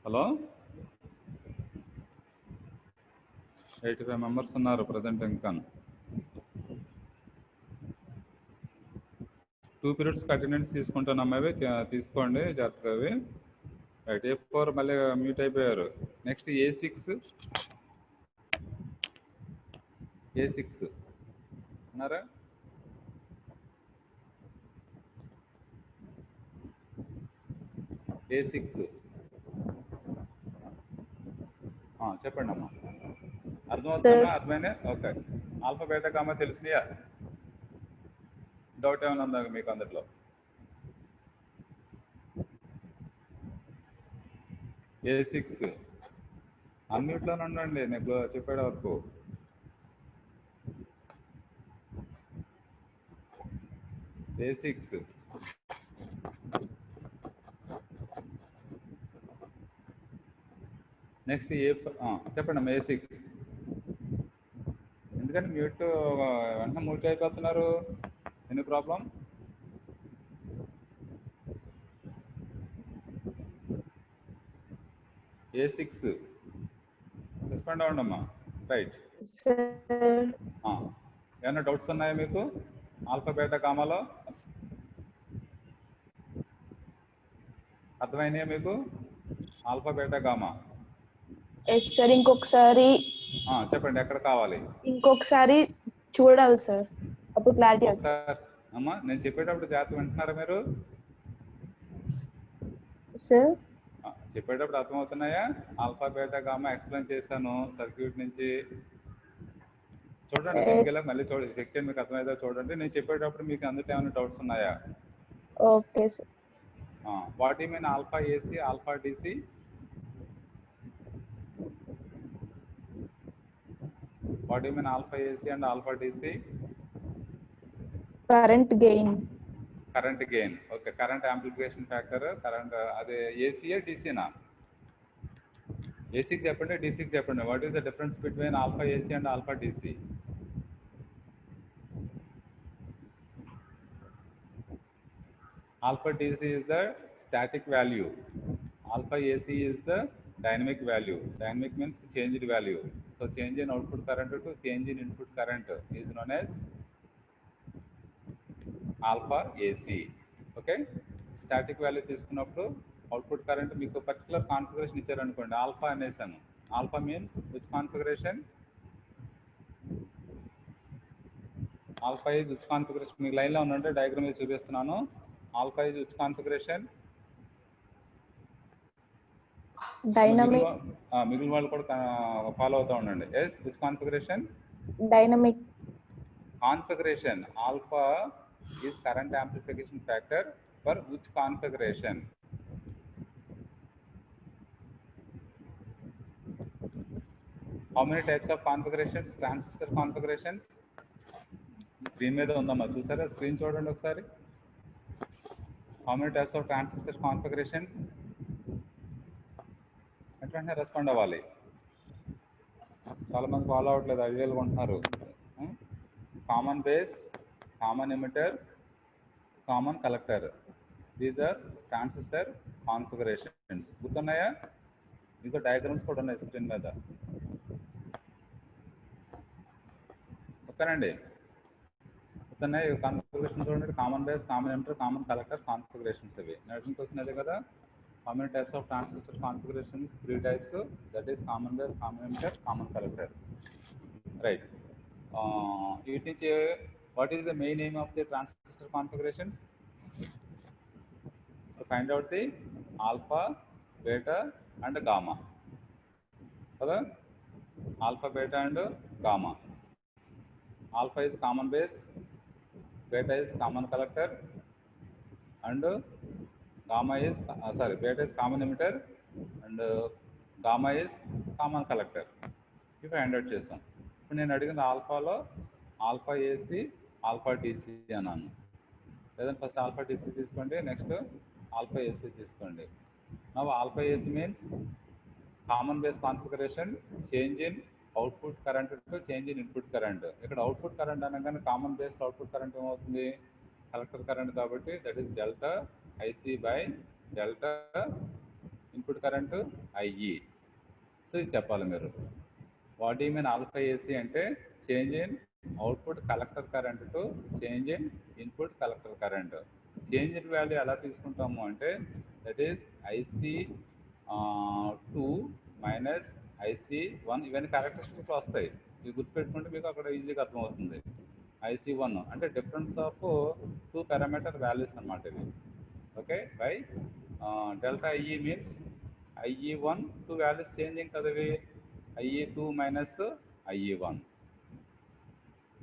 Speaker 1: Hello, 85 members ఉన్నారు present. ఇంకా 2 periods attendance తీసుకుంటాను అమ్మాయి, తీసుకోండి జాగ్రత్తగా అవి. రైట్, A4 మళ్ళీ మ్యూట్ అయిపోయారు. నెక్స్ట్ A6 ఉన్నారా? A6 చెప్పండి అమ్మా. అర్థమవుతుందా? అర్థమైనా? ఓకే. ఆల్ఫా బీటా గామా తెలిసినాయా? డౌట్ ఏమైనా ఉందా మీకు అందరిలో? A6 అన్మ్యూట్లోనే ఉండండి నేను చెప్పేట వరకు. A6 నెక్స్ట్ చెప్పండి అమ్మా. A6 ఎందుకంటే మ్యూట్ వెంటనే మ్యూట్ అయిపోతున్నారు, ఎనీ ప్రాబ్లం? A6 రెస్పాండ్ అవ్వండి అమ్మా. రైట్, ఏమైనా డౌట్స్ ఉన్నాయా మీకు ఆల్ఫా బీటా గామాలో? అర్థమైనాయా మీకు ఆల్ఫా బీటా గామా?
Speaker 4: సార్ ఇంకొకసారి
Speaker 1: చెప్పండి, ఎక్కడ కావాలి?
Speaker 4: ఇంకొకసారి చూడాలి సార్, అప్పుడు క్లారిటీ
Speaker 1: ఒకసారి అమ్మా. నేను చెప్పేటప్పుడు జాగ్రత్త వింటున్నారా మీరు?
Speaker 4: సార్
Speaker 1: చెప్పేటప్పుడు అర్థమవుతున్నాయా? ఆల్ఫా బీటా గామా ఎక్స్ప్లెయిన్ చేశాను సర్క్యూట్ నుంచి. చూడండి సింగిల్ మళ్ళీ చూడండి, చెక్ చేయండి, మీకు అర్థమైతే చూడండి. నేను చెప్పేటప్పుడు మీకు అందులో ఏమైనా డౌట్స్ ఉన్నాయా?
Speaker 4: Okay sir.
Speaker 1: What you mean alpha AC, alpha DC? What you mean alpha AC and alpha DC?
Speaker 4: Current gain.
Speaker 1: Current gain. Okay, current amplification factor. Current అదే ఏసీఏ డీసీనా? ఏసీకి చెప్పండి, డీసీకి చెప్పండి. What is the difference between alpha AC and alpha DC? Alpha DC is the static value. Alpha AC is the dynamic value. Dynamic means changed value. So change in output current to change in input current is known as alpha AC. Okay. Static value తీసుకున్నప్పుడు output current మీకు particular configuration ఇచ్చారనుకోండి, alpha అనేసాను. Alpha means which configuration? Alpha is which configuration? మీకు లైన్లో ఉందంటే diagram మీద చూపిస్తున్నాను. Alpha is which configuration?
Speaker 4: Dynamic.
Speaker 1: మిగిలిన వాళ్ళు కూడా ఫాలో అవుతూ ఉండండి. Yes, which configuration?
Speaker 4: Dynamic.
Speaker 1: Configuration. Alpha is current amplification factor for which configuration? How many types of configurations? Transistor configurations. Screen మీద ఉందమ్మా, చూసారా? స్క్రీన్ చూడండి ఒకసారి. How many types of transistor configurations? ఎట్లా రెస్పాండ్ అవ్వాలి. చాలా మంది ఫాలో అవ్వట్లేదు, ఐడియాలు కొంటున్నారు. Common base, common emitter, common collector. These are transistor configurations. గుర్తున్నాయా? ఇంకా డయాగ్రామ్స్ కూడా ఉన్నాయి స్క్రీన్ మీద. ఓకేనండి, గుర్తున్నాయి కాన్ఫిగరేషన్ చూడండి. Common base, common emitter, common collector configurations. ఇవి నెక్స్ట్ క్వశ్చన్ అదే కదా. How many types of transistor configurations? 3 types. That is common base, common emitter, common collector. Right. You teach what is the main aim of the transistor configurations? To find out the alpha, beta, and gamma. Okay? Alpha, beta, and gamma. Alpha is common base, beta is common collector, and gamma is beta is common emitter, and gamma is common collector. ఇవి find out చేసాం. ఇప్పుడు నేను అడిగిన ఆల్ఫాలో alpha AC, alpha DC అన్నాను. లేదంటే first alpha DC తీసుకోండి, next alpha AC తీసుకోండి. Now alpha AC means common base configuration, change in output current to change in input current. ఇక్కడ అవుట్పుట్ కరెంట్ అనగానే కామన్ బేస్ అవుట్పుట్ కరెంట్ ఏమవుతుంది? Collector current కాబట్టి that is delta IC by delta input current IE. So ఇది చెప్పాలి మీరు. What you mean alpha AC అంటే change in output collector current to change in input collector current. Change in value ఎలా తీసుకుంటాము అంటే that is IC 2 minus IC 1. ఇవన్నీ characteristics వస్తాయి, ఇవి గుర్తుపెట్టుకుంటే మీకు అక్కడ ఈజీగా అర్థమవుతుంది. IC1 అంటే డిఫరెన్స్ ఆఫ్ 2 పారామీటర్ వాల్యూస్ అన్నమాట ఇవి. Okay, by delta IE means IE1 2 values changing కదా ఇవి. IE2 మైనస్ IE1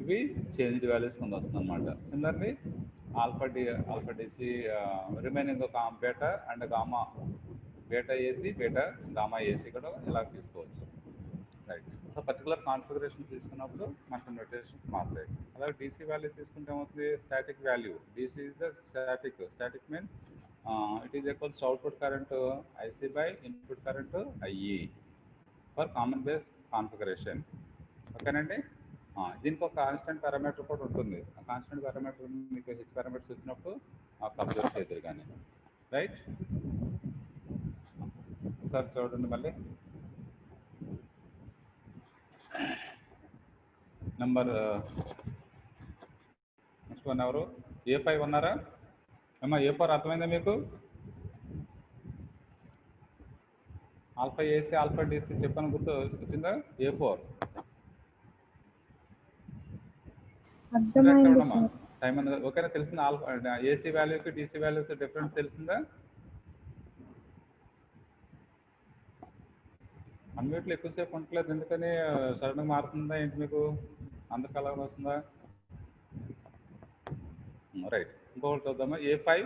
Speaker 1: ఇవి చేంజ్డ్ వాల్యూస్ కింద వస్తుంది అనమాట. Similarly alpha DC remaining beta and gamma, beta AC, beta gamma AC కూడా ఇలా తీసుకోవచ్చు. రైట్. సో పర్టికులర్ కాన్ఫిగరేషన్ తీసుకున్నప్పుడు మనకు నోటేషన్స్ మారుతాయి. అలాగే డీసీ వాల్యూ తీసుకుంటే ఏమవుతుంది? Static value. DC is the static. Static means it is equals output current IC by input current IE for common base configuration. ఓకేనండి. దీనికి ఒక కాన్స్టెంట్ పారామీటర్ కూడా ఉంటుంది. ఆ కాన్స్టెంట్ పారామీటర్ మీకు హెచ్ పారామీటర్స్ వచ్చినప్పుడు అబ్జర్వ్ చేద్దరు కానీ. రైట్. సార్ చూడండి మళ్ళీ నెంబర్ నెక్స్ట్ వన్ ఎవరు? A5 ఉన్నారా అమ్మా? A4 అర్థమైందా మీకు? ఆల్ఫా ఏసీ, ఆల్ఫా డీసీ చెప్పాను, గుర్తు వచ్చిందా? A4 టైం అన్నది ఓకేనా? తెలిసిందా? ఆల్ఫా ఏసీ వాల్యూకి డీసీ వాల్యూకి డిఫరెన్స్ తెలిసిందా? అన్నిట్లో ఎక్కువసేపు ఉండట్లేదు, ఎందుకని సడన్గా మారుతుందా ఏంటి మీకు? అందరికి అలాగే వస్తుందా? రైట్. ఇంకొకటి చూద్దామా? A5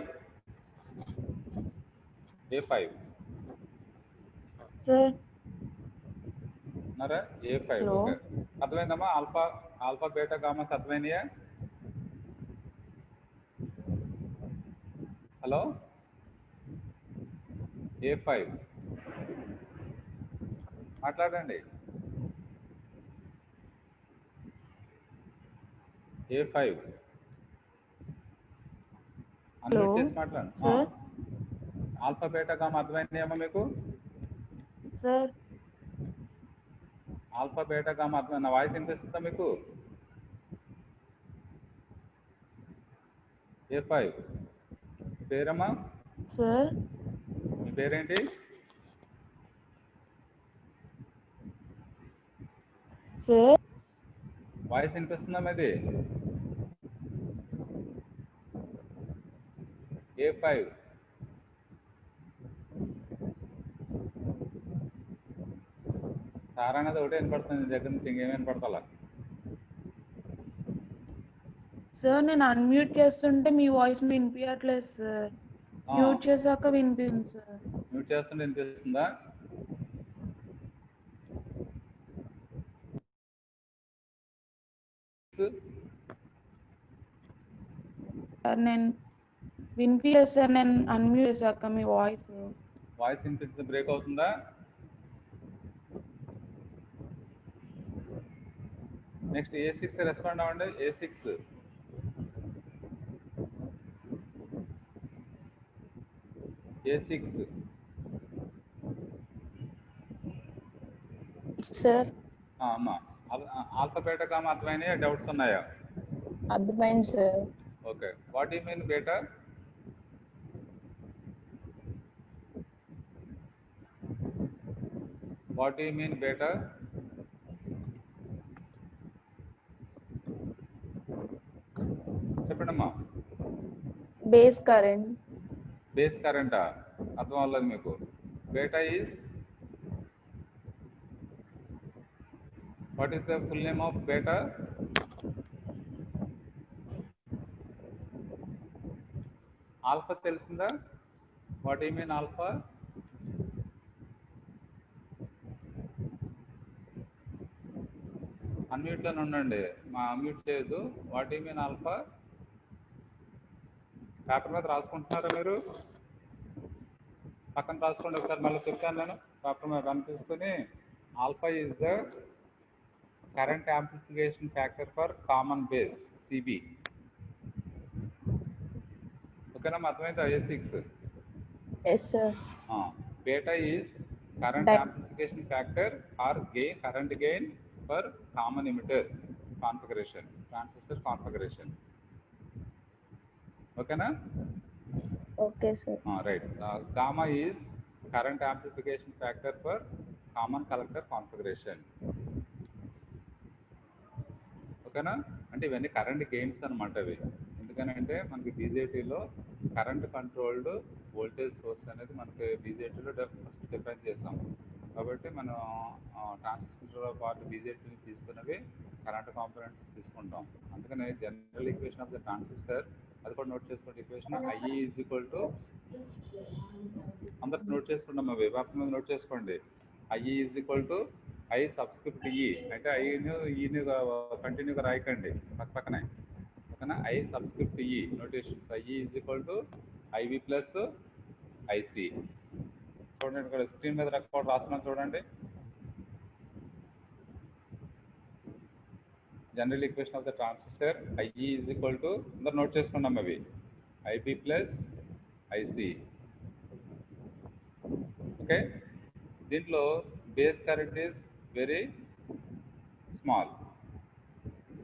Speaker 1: ఉన్నారా? A5 okay. అర్థమైందమ్మా? ఆల్ఫా బేటా గామాస్ అర్థమైనాయా? హలో A5 మాట్లాడండి. A5 అన్మ్యూట్ చేసి మాట్లాడండి.
Speaker 5: సార్
Speaker 1: ఆల్ఫా బీటా గామా అర్థమైందేమో మీకు?
Speaker 5: సార్
Speaker 1: ఆల్ఫా బీటా గామా అర్థమైంది. నా వాయిస్ వినిపిస్తుందా మీకు? A5 పేరమ్మా?
Speaker 5: సార్
Speaker 1: మీ పేరేంటి?
Speaker 5: సార్
Speaker 1: వాయిస్ వినిపిస్తుందా మీది? A5 సార్ అనేది ఒకటే వినపడుతుంది, నీ దగ్గర నుంచి ఇంకేం వినపడతా?
Speaker 5: సార్ నేను అన్మ్యూట్ చేస్తుంటే మీ వాయిస్ వినిపించట్లేదు సార్. మ్యూట్ చేశాక వినిపిస్తుంది సార్.
Speaker 1: మ్యూట్ చేస్తుంటే వినిపిస్తుందా?
Speaker 5: సార్ నేను వినిపించలేదు సార్, నేను అన్మ్యూట్ చేశాక మీ వాయిస్.
Speaker 1: వాయిస్ వినిపిస్తుంది, బ్రేక్ అవుతుందా? నెక్స్ట్ A6 రెస్పాండ్ అవ్వండి. A6
Speaker 4: సార్
Speaker 1: అమ్మా ఆల్ఫా బీటా గామా అర్థమైనాయా? డౌట్స్ ఉన్నాయా?
Speaker 4: అర్థమైంది sir.
Speaker 1: Okay, what you mean beta? What you mean beta? చెప్పండమ్మా.
Speaker 4: Base current.
Speaker 1: బేస్ కరెంటా? అర్థం అవ్వలేదు మీకు. Beta is what is the full name of beta? Alpha తెలిసిందా? What you mean alpha? అన్మ్యూట్లోనే ఉండండి, అన్మ్యూట్ చేయొద్దు. What you mean alpha? Paper మీద రాసుకుంటున్నారా మీరు? పక్కన రాసుకోండి ఒకసారి, మళ్ళీ చెప్తాను నేను. పేపర్ మీద రన్ తీసుకుని alpha is the current amplification factor for common base CB. ఓకేనా? అర్థమైందా? A6
Speaker 4: yes sir.
Speaker 1: Beta is current amplification factor or gain, current gain for common emitter configuration, transistor configuration. ఓకేనా?
Speaker 4: Okay sir.
Speaker 1: Right. Gamma is current amplification factor for common collector configuration. ఓకేనా? అంటే ఇవన్నీ current gains అనమాట అవి. ఎందుకనంటే మనకి బీజేటీలో current controlled voltage source అనేది మనకి బీజేటీలో ఫస్ట్ డిఫైన్ చేసాం. కాబట్టి మనం ట్రాన్సిస్టర్ పార్ట్ బీజేటీని తీసుకున్నవి కరెంట్ కాంపోనెంట్స్ తీసుకుంటాం. అందుకని general equation of the transistor అది కూడా నోట్ చేసుకోండి. Equation I is equal to, అందరు నోట్ చేసుకుంటాం, అవి పేపర్ మీద నోట్ చేసుకోండి. I is equal to I subscript E. అంటే ఐని ఈని కంటిన్యూగా రాయకండి పక్కనే. ఓకేనా? I subscript E notations. I is equal to IV plus IC. చూడండి ఇక్కడ స్క్రీన్ మీద రికార్డ్ రాస్తున్నాను చూడండి. General equation of the transistor I is equal to, అందరు నోట్ చేసుకున్నాం అవి, IB ప్లస్ IC. ఓకే? దీంట్లో base current is very small,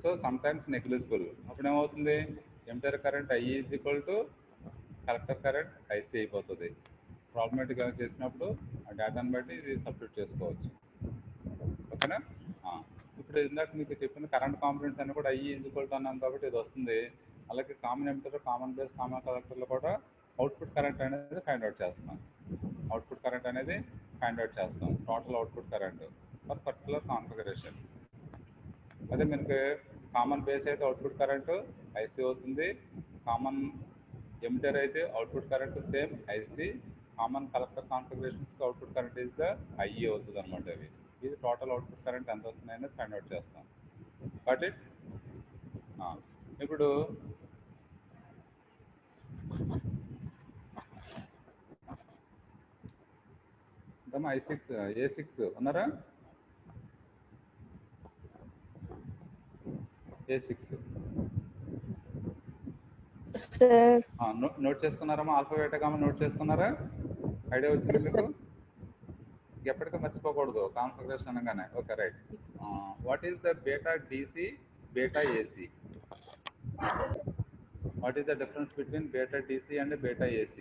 Speaker 1: so sometimes negligible. అప్పుడు ఏమవుతుంది? Emitter current I is equal to collector current IC అయిపోతుంది. ప్రాబ్లమేటిక్గా చేసినప్పుడు ఆ డేటాను బట్టి ఇది సబ్స్టిట్యూట్ చేసుకోవచ్చు. ఓకేనా? ఇప్పుడు ఇందాక మీకు చెప్పిన కరెంట్ కాంపోనెంట్స్ అన్ని కూడా I ఈజ్ ఈక్వల్ టు అన్నాం కాబట్టి ఇది వస్తుంది. అలాగే common emitter, common base, common కలెక్టర్లో కూడా అవుట్పుట్ కరెంట్ అనేది ఫైండ్ అవుట్ చేస్తాం. అవుట్పుట్ కరెంట్ అనేది ఫైండ్ అవుట్ చేస్తాం, total output current for particular configuration. అదే మనకి కామన్ బేస్ అయితే అవుట్పుట్ కరెంట్ IC అవుతుంది, కామన్ ఎమిటర్ అయితే output current same IC, common collector కాన్ఫిగరేషన్స్కి output current is the IE అవుతుంది అనమాట. అవి ఇది టోటల్ అవుట్పుట్ కరెంట్ ఎంత వస్తుంది అనేది ఫైండ్ అవుట్ చేస్తాం. బట్ ఇట్ ఇప్పుడు I6 A6 ఉన్నారా? A6
Speaker 4: సార్
Speaker 1: నోట్ చేసుకున్నారమ్మా? ఆల్ఫా బీటా గామా నోట్ చేసుకున్నారా? ఐడియా వచ్చింది
Speaker 4: Yes,
Speaker 1: మీకు? ఎప్పటికీ మర్చిపోకూడదు కాన్ఫిగరేషన్ అనగానే. Okay, right. What is the beta DC, beta AC? What is the difference between beta DC and beta AC?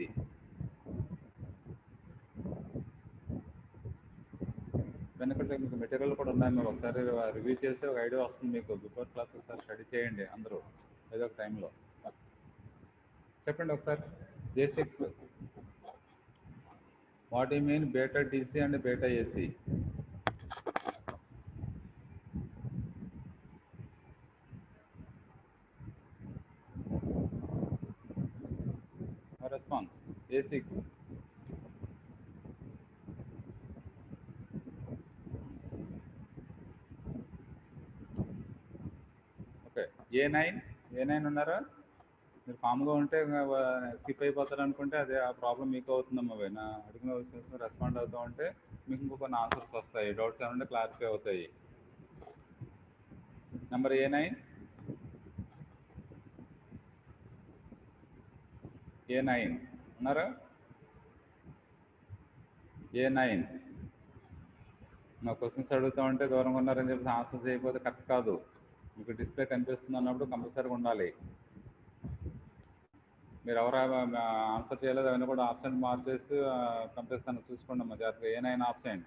Speaker 1: వెనకటి మీకు మెటీరియల్ కూడా ఉన్నాయి, మీరు ఒకసారి రివ్యూ చేస్తే ఒక ఐడియా వస్తుంది మీకు. బిఫోర్ క్లాస్ ఒకసారి స్టడీ చేయండి అందరూ ఏదో ఒక టైంలో. చెప్పండి ఒకసారి. A6 what you mean beta DC and beta AC? Response. A6 okay. A9 ఉన్నారా? మీరు కామ్గా ఉంటే స్కిప్ అయిపోతారు అనుకుంటే అదే ఆ ప్రాబ్లం మీకు అవుతుందమ్మా. నా అడిగిన క్వశ్చన్స్ రెస్పాండ్ అవుతూ ఉంటే మీకు ఇంకో కొన్ని ఆన్సర్స్ వస్తాయి, డౌట్స్ ఏమంటే క్లారిఫై అవుతాయి. నెంబర్ A9 ఉన్నారా? A9 నా క్వశ్చన్స్ అడుగుతూ ఉంటే దూరంగా ఉన్నారని చెప్పి ఆన్సర్ చేయకపోతే కరెక్ట్ కాదు. మీకు డిస్ప్లే కనిపిస్తుంది అన్నప్పుడు కంపల్సరీగా ఉండాలి. మీరు ఎవరు ఆన్సర్ చేయలేదు అవన్నీ కూడా ఆప్షన్ మార్చేసి పంపిస్తాను, చూసుకోండి అమ్మా జాగ్రత్తగా. A9 option.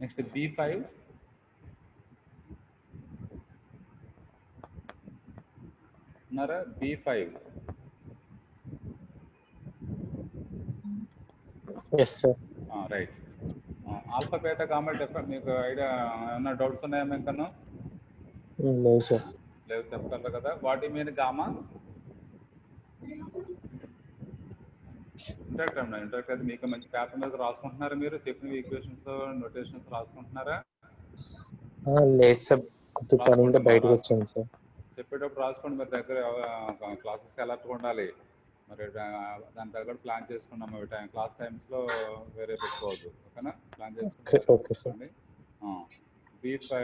Speaker 1: నెక్స్ట్ B5 ఉన్నారా? B5
Speaker 6: Yes, sir.
Speaker 1: Right. Alpha beta gamma different మీకు ఐడియా ఏమన్నా డౌట్స్ ఉన్నాయా ఇంకా?
Speaker 6: No, sir.
Speaker 1: లేవు, చెప్పగలరు కదా. What you mean gamma? Interact అయితే మీకు మంచి పేపర్ మీద రాసుకుంటున్నారా? మీరు చెప్పిన ఈక్వేషన్స్ నోటేషన్స్ రాసుకుంటున్నారా?
Speaker 6: లేదు సార్, కొద్దిగా పని ఉంటే బయటకు వచ్చాను సార్.
Speaker 1: చెప్పేటప్పుడు రాసుకోండి. మరి దగ్గర క్లాసెస్కి అలర్ట్గా ఉండాలి. మరి దాని దగ్గర ప్లాన్ చేసుకున్నాం. క్లాస్ టైమ్స్లో వేరే పెట్టుకోవద్దు, ఓకేనా? ప్లాన్ చేసుకోండి. B5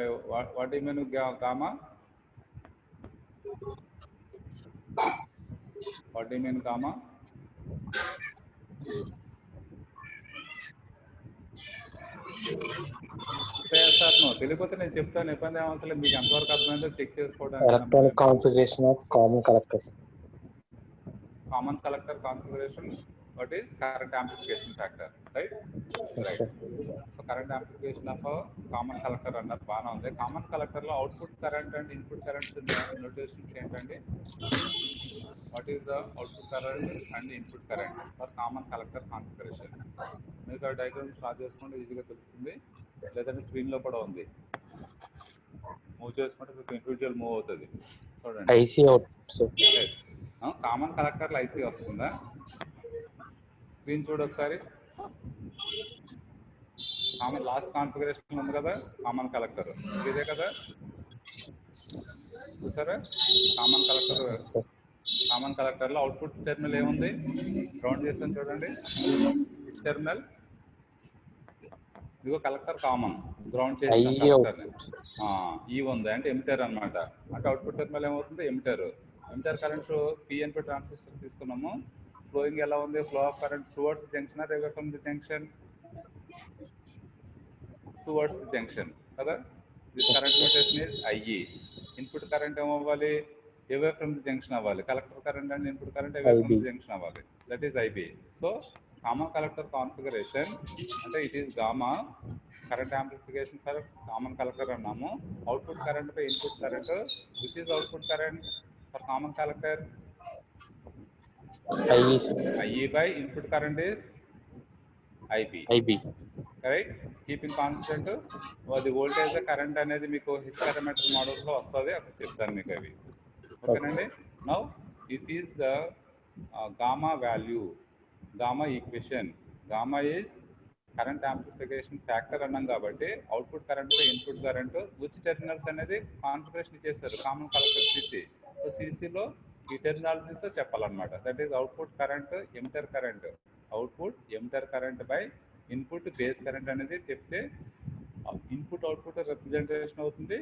Speaker 1: what you mean gamma? What you mean gamma? తెలియకపోతే నేను చెప్తాను, ఇబ్బంది ఏమవసరం లేదు. మీకు ఎంతవరకు అర్థమైందో చెక్ చేసుకోవడానికి.
Speaker 6: Electronic configuration of common collectors.
Speaker 1: Common collector configuration. What is current amplification factor, right? Right. So current amplification of common collector అన్నది బాగానే ఉంది. కామన్ కలెక్టర్లో output current and input current notations ఏంటండి? What is the output current and input current for common collector configuration? మీకు ఆ diagram start చేసుకుంటే ఈజీగా తెలుస్తుంది, లేదంటే స్క్రీన్లో కూడా ఉంది. మూవ్ చేసుకుంటే మీకు ఇండివిజువల్ మూవ్ అవుతుంది, చూడండి.
Speaker 6: IC output sir.
Speaker 1: కామన్ కలెక్టర్లో ఐసీ వస్తుందా? స్క్రీన్ చూడు ఒకసారి. కామన్ లాస్ట్ కాన్ఫిగరేషన్ ఉంది కదా కామన్ కలెక్టర్, ఇదే కదా చూసారా? కామన్ కలెక్టర్లో అవుట్పుట్ టెర్మినల్ ఏముంది? గ్రౌండ్ చేస్తాను చూడండి. టెర్మినల్ ఇదిగో కలెక్టర్ కామన్, గ్రౌండ్ చేస్తాను కలెక్టర్ని. ఈ ఉంది అంటే ఎమిటర్ అనమాట. అంటే అవుట్పుట్ టెర్మినల్ ఏమవుతుంది? ఎమిటర్ కరెంట్ పిఎన్పి ట్రాన్సిస్టర్ తీసుకున్నాము. ఫ్లోయింగ్ ఎలా ఉంది? Flow of current towards junction or away from the junction? Towards the junction కదా. This current notation is IE. Input current ఏమవ్వాలి? అవే ఫ్రమ్ ది జంక్షన్ అవ్వాలి. Collector current and input current away from the junction అవ్వాలి. That is IB. So common collector configuration అంటే it is gamma. Current amplification for common collector అన్నాము. Output current by input current. Which is output current for common collector? IE by input current is IB. Right? Keeping constant the voltage current అనేది మీకు hit parameter models లో వస్తుంది, అక్కడ చెప్తాను మీకు అవి. ఓకేనండి. Now this is the gamma value, gamma equation. Gamma is current amplification factor అన్నాం కాబట్టి output current input current which terminals అనేది కాన్ఫిగరేషన్ ఇచ్చేస్తారు కామన్ కలెక్టర్ సిసి. సో సిసిలో ఈ టెర్మినాలజీతో చెప్పాలన్నమాట. That is output current, emitter current. Output emitter current by input base current అనేది చెప్తే ఇన్పుట్ అవుట్పుట్ రిప్రజెంటేషన్ అవుతుంది,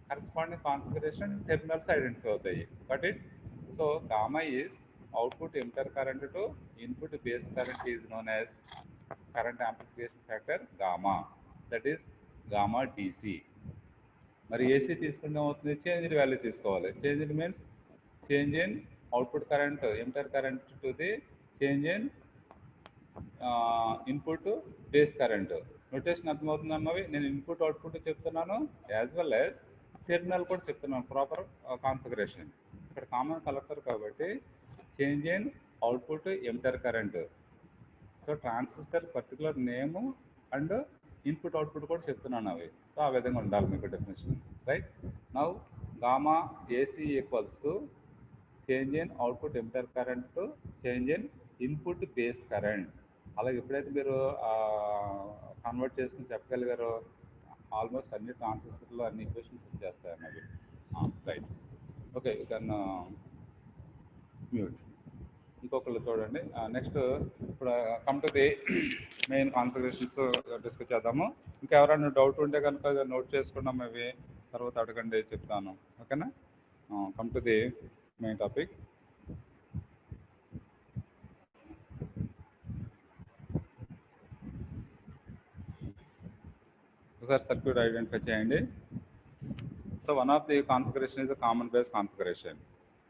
Speaker 1: కరస్పాండింగ్ కాన్ఫిగరేషన్ టెర్మినల్స్ ఐడెంటిఫై అవుతాయి. But it so gamma is output emitter current to input base current is known as current amplification factor gamma, that is gamma DC. మరి AC తీసుకుంటే అవుతుంది, changed value తీసుకోవాలి. Changed means change in output current emitter current to the change in input base current. Notation అర్థమవుతుందన్నవి. నేను input output చెప్తున్నాను, as well as terminal కూడా చెప్తున్నాను, proper configuration. ఇక్కడ కామన్ కలెక్టర్ కాబట్టి change in output emitter current. So transistor particular name and input output కూడా చెప్తున్నాను అవి. సో ఆ విధంగా ఉండాలి మీకు definition, right? Now gamma AC equals to change in output emitter current to change in input base current. అలాగే ఎప్పుడైతే మీరు కన్వర్ట్ చేసుకుని చెప్పగలిగారో ఆల్మోస్ట్ అన్ని ట్రాన్సిస్టర్లో అన్ని ఈక్వేషన్స్ వచ్చేస్తాయి అన్నవి, right? Okay, you can mute. ఇంకొకళ్ళు చూడండి. నెక్స్ట్ ఇప్పుడు come to the main configurations discuss చేద్దాము. ఇంకా ఎవరైనా డౌట్ ఉంటే కనుక నోట్ చేసుకున్నాం, ఇవి తర్వాత అడగండి, చెప్తాను. ఓకేనా? Come to the main topic. ఒకసారి సర్క్యూట్ ఐడెంటిఫై చేయండి. So one of the configuration is a common base configuration.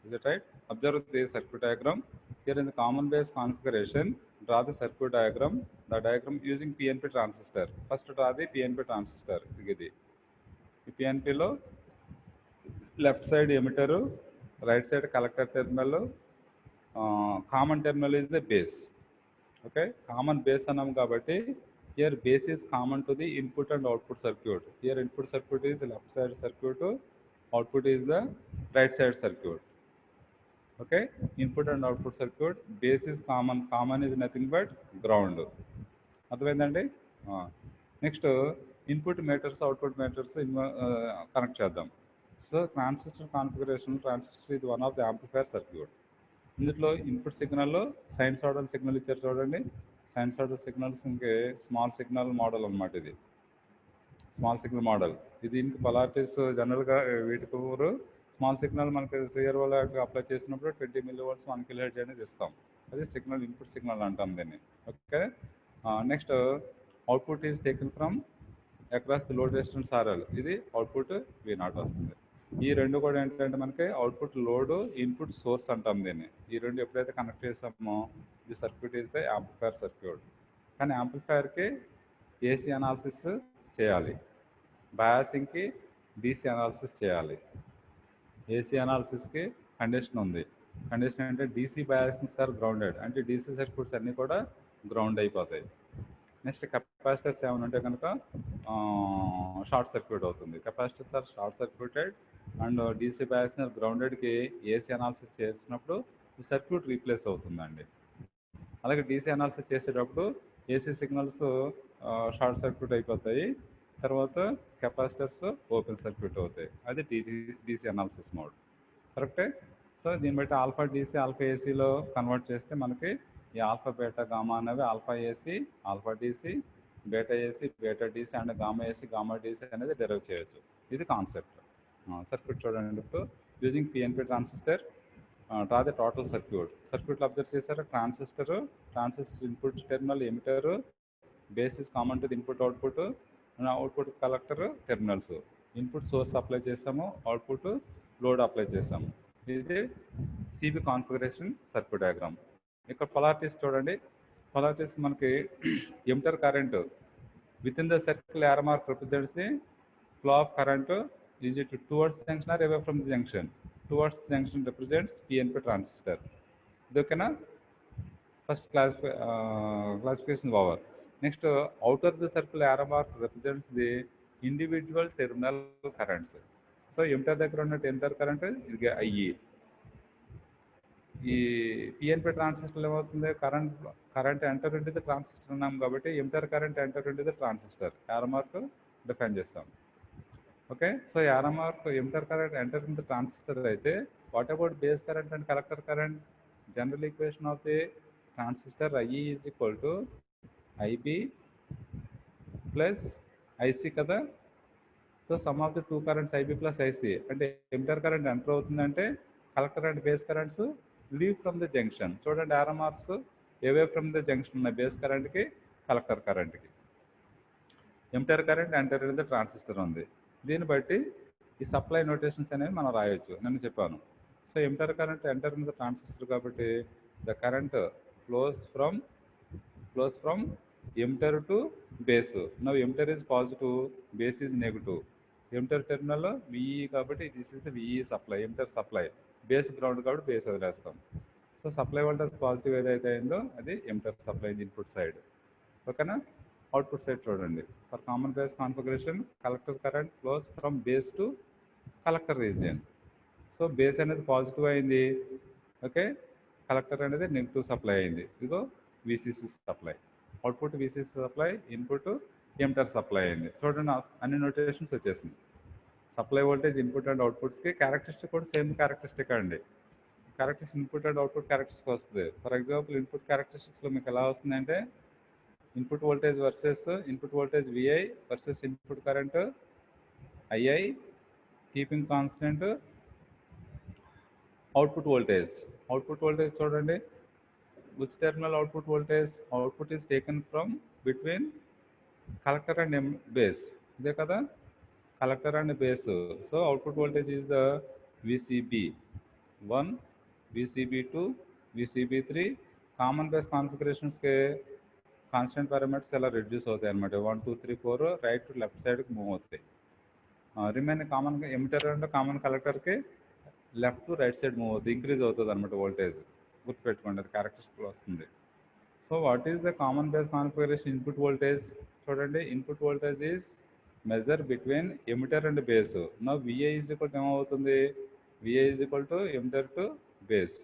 Speaker 1: Is it right? Observe the circuit diagram. Here in the common base configuration, draw the circuit diagram. The diagram using PNP transistor. First draw the PNP transistor. ఇది PNP లో left side emitter, right side collector terminal, common terminal is the base. Okay, common base అన్నాం కాబట్టి here base is common to the input and output circuit. Here input circuit is left side circuit, output is the right side circuit. Okay, input and output circuit, base is common. Common is nothing but ground. అర్థమైందండి? Next input meters, output meters connect చేద్దాం. So transistor configuration, transistor ఇది one of the amplifier circuit. ఇందులో input signal sinusoidal signal ఇచ్చారు చూడండి. Sinusoidal signals ఇంకే small signal model అనమాట. ఇది small signal model. ఇది దీనికి పొలారిటీస్ జనరల్గా వీటికి స్మాల్ సిగ్నల్ మనకి సిఆర్ వల్ల అప్లై చేసినప్పుడు 20 mV 1 kHz అనేది ఇస్తాం. అది సిగ్నల్, ఇన్పుట్ సిగ్నల్ అంటాం దీన్ని. Okay, next output is taken from across the load resistance RL. ఇది అవుట్పుట్ V0 వస్తుంది. ఈ రెండు కూడా ఏంటంటే మనకి అవుట్పుట్ లోడ్, ఇన్పుట్ సోర్స్ అంటాం దీన్ని. ఈ రెండు ఎప్పుడైతే కనెక్ట్ చేస్తామో the circuit is the amplifier circuit. కానీ యాంప్లిఫైయర్కి ఏసీ అనాలిసిస్ చేయాలి, బయాసింగ్కి డీసీ అనాలిసిస్ చేయాలి. ఏసీ అనాలిసిస్కి కండిషన్ ఉంది. కండిషన్ అంటే డీసీ బయాసింగ్స్ ఆర్ గ్రౌండెడ్, అంటే డీసీ సర్క్యూట్స్ అన్నీ కూడా గ్రౌండ్ అయిపోతాయి. నెక్స్ట్ కెపాసిటర్స్ ఏమైనా ఉంటే కనుక షార్ట్ సర్క్యూట్ అవుతుంది. Capacitors are short circuited and DC biasing గ్రౌండెడ్కి ఏసీ అనాలిసిస్ చేసినప్పుడు ఈ సర్క్యూట్ రీప్లేస్ అవుతుందండి. అలాగే డీసీ అనాలిసిస్ చేసేటప్పుడు ఏసీ సిగ్నల్స్ షార్ట్ సర్క్యూట్ అయిపోతాయి, తర్వాత కెపాసిటర్స్ ఓపెన్ సర్క్యూట్ అవుతాయి. అది డీసీ అనాలిసిస్ మోడ్. కరెక్టే? సో దీన్ని బట్టి ఆల్ఫా డీసీ, ఆల్ఫా ఏసీలో కన్వర్ట్ చేస్తే మనకి ఈ ఆల్ఫా బీటా గామా అనేవి alpha AC, alpha DC, beta AC, beta DC and gamma AC, gamma DC అనేది డెరైవ్ చేయొచ్చు. ఇది కాన్సెప్ట్. సర్క్యూట్ చూడండి. ఇప్పుడు using PNP transistor draw the total circuit. సర్క్యూట్లో అబ్జర్వ్ చేశారు, transistor input terminal emitter, base is common to the input output, output collector terminals. Input source apply చేసాము, output load apply చేసాము. ఇది CB configuration circuit diagram. ఇక్కడ polarities చూడండి. Polarities మనకి emitter current with in the circle arrow mark represents the flow of current. Is it towards junction or away from the junction? Towards junction represents PNP transistor. ఇది ఓకేనా? First classification over. Next outer the circle arrow mark represents the individual terminal currents. So emitter దగ్గర ఉన్న emitter current ఇది IE. ఈ PNP transistor ఏమవుతుంది? Current enter into the transistor ఉన్నాం కాబట్టి emitter current enter into the transistor. Arrow mark define చేస్తాం. Okay, so arrow mark emitter current enter into transistor అయితే what about base current and collector current? General equation of the transistor IE is equal to IB plus IC కదా. So sum of the two currents IB plus IC అంటే emitter current enter అవుతుందంటే collector and base currents leave from the junction. చూడండి arrow marks away from the junction ఉన్నాయి, base కరెంట్కి collector కరెంట్కి. Emitter current enter in the transistor ఉంది. దీన్ని బట్టి ఈ సప్లై నోటేషన్స్ అనేవి మనం రాయొచ్చు, నేను చెప్పాను. So emitter current enter in the transistor కాబట్టి the current flows from emitter to base. Now emitter is positive, base is negative. Emitter terminal VE కాబట్టి this is the VE supply, emitter supply. Base ground కాబట్టి base వదిలేస్తాం. So supply voltage positive ఏదైతే అయిందో అది emitter supply input side. ఓకేనా. Output side చూడండి. For common base configuration collector current flows from base to collector region. So base అనేది positive అయింది, okay. Collector అనేది నెగిటివ్ సప్లై అయింది. ఇదిగో VCC supply. Output VCC supply, input emitter supply అయింది. చూడండి అన్ని నోటేషన్స్ వచ్చేసింది. సప్లై వోల్టేజ్ ఇన్పుట్ అండ్ అవుట్పుట్స్కి క్యారెక్టరిస్టిక్ కూడా సేమ్ క్యారెక్టరిస్టిక్ అండి. Characteristic input and output characteristic వస్తుంది. ఫర్ ఎగ్జాంపుల్ ఇన్పుట్ క్యారెక్టరిస్టిక్స్లో మీకు ఎలా వస్తుందంటే input voltage versus input voltage VI versus input current II keeping constant output voltage. Output voltage చూడండి, which terminal output voltage? Output is taken from between collector and base. ఇదే కదా collector and base. So output voltage is the VCB1, VCB2, VCB3. Common base కాన్ఫిగరేషన్స్కి constant parameters ఎలా reduce అవుతాయి అనమాట. 1, 2, 3, 4 right to left సైడ్కి move అవుతాయి. Remaining common emitter and common కలెక్టర్కి left to right side move అవుతుంది, ఇంక్రీజ్ అవుతుంది అనమాట వోల్టేజ్. గుర్తుపెట్టుకోండి, అది క్యారెక్టరిస్టిక్ వస్తుంది. So what is the common base configuration input voltage? చూడండి, input voltage is measure between emitter and base. నా VI ఈజ్ ఈక్వల్ టు ఏమవుతుంది? VI is equal to emitter to base.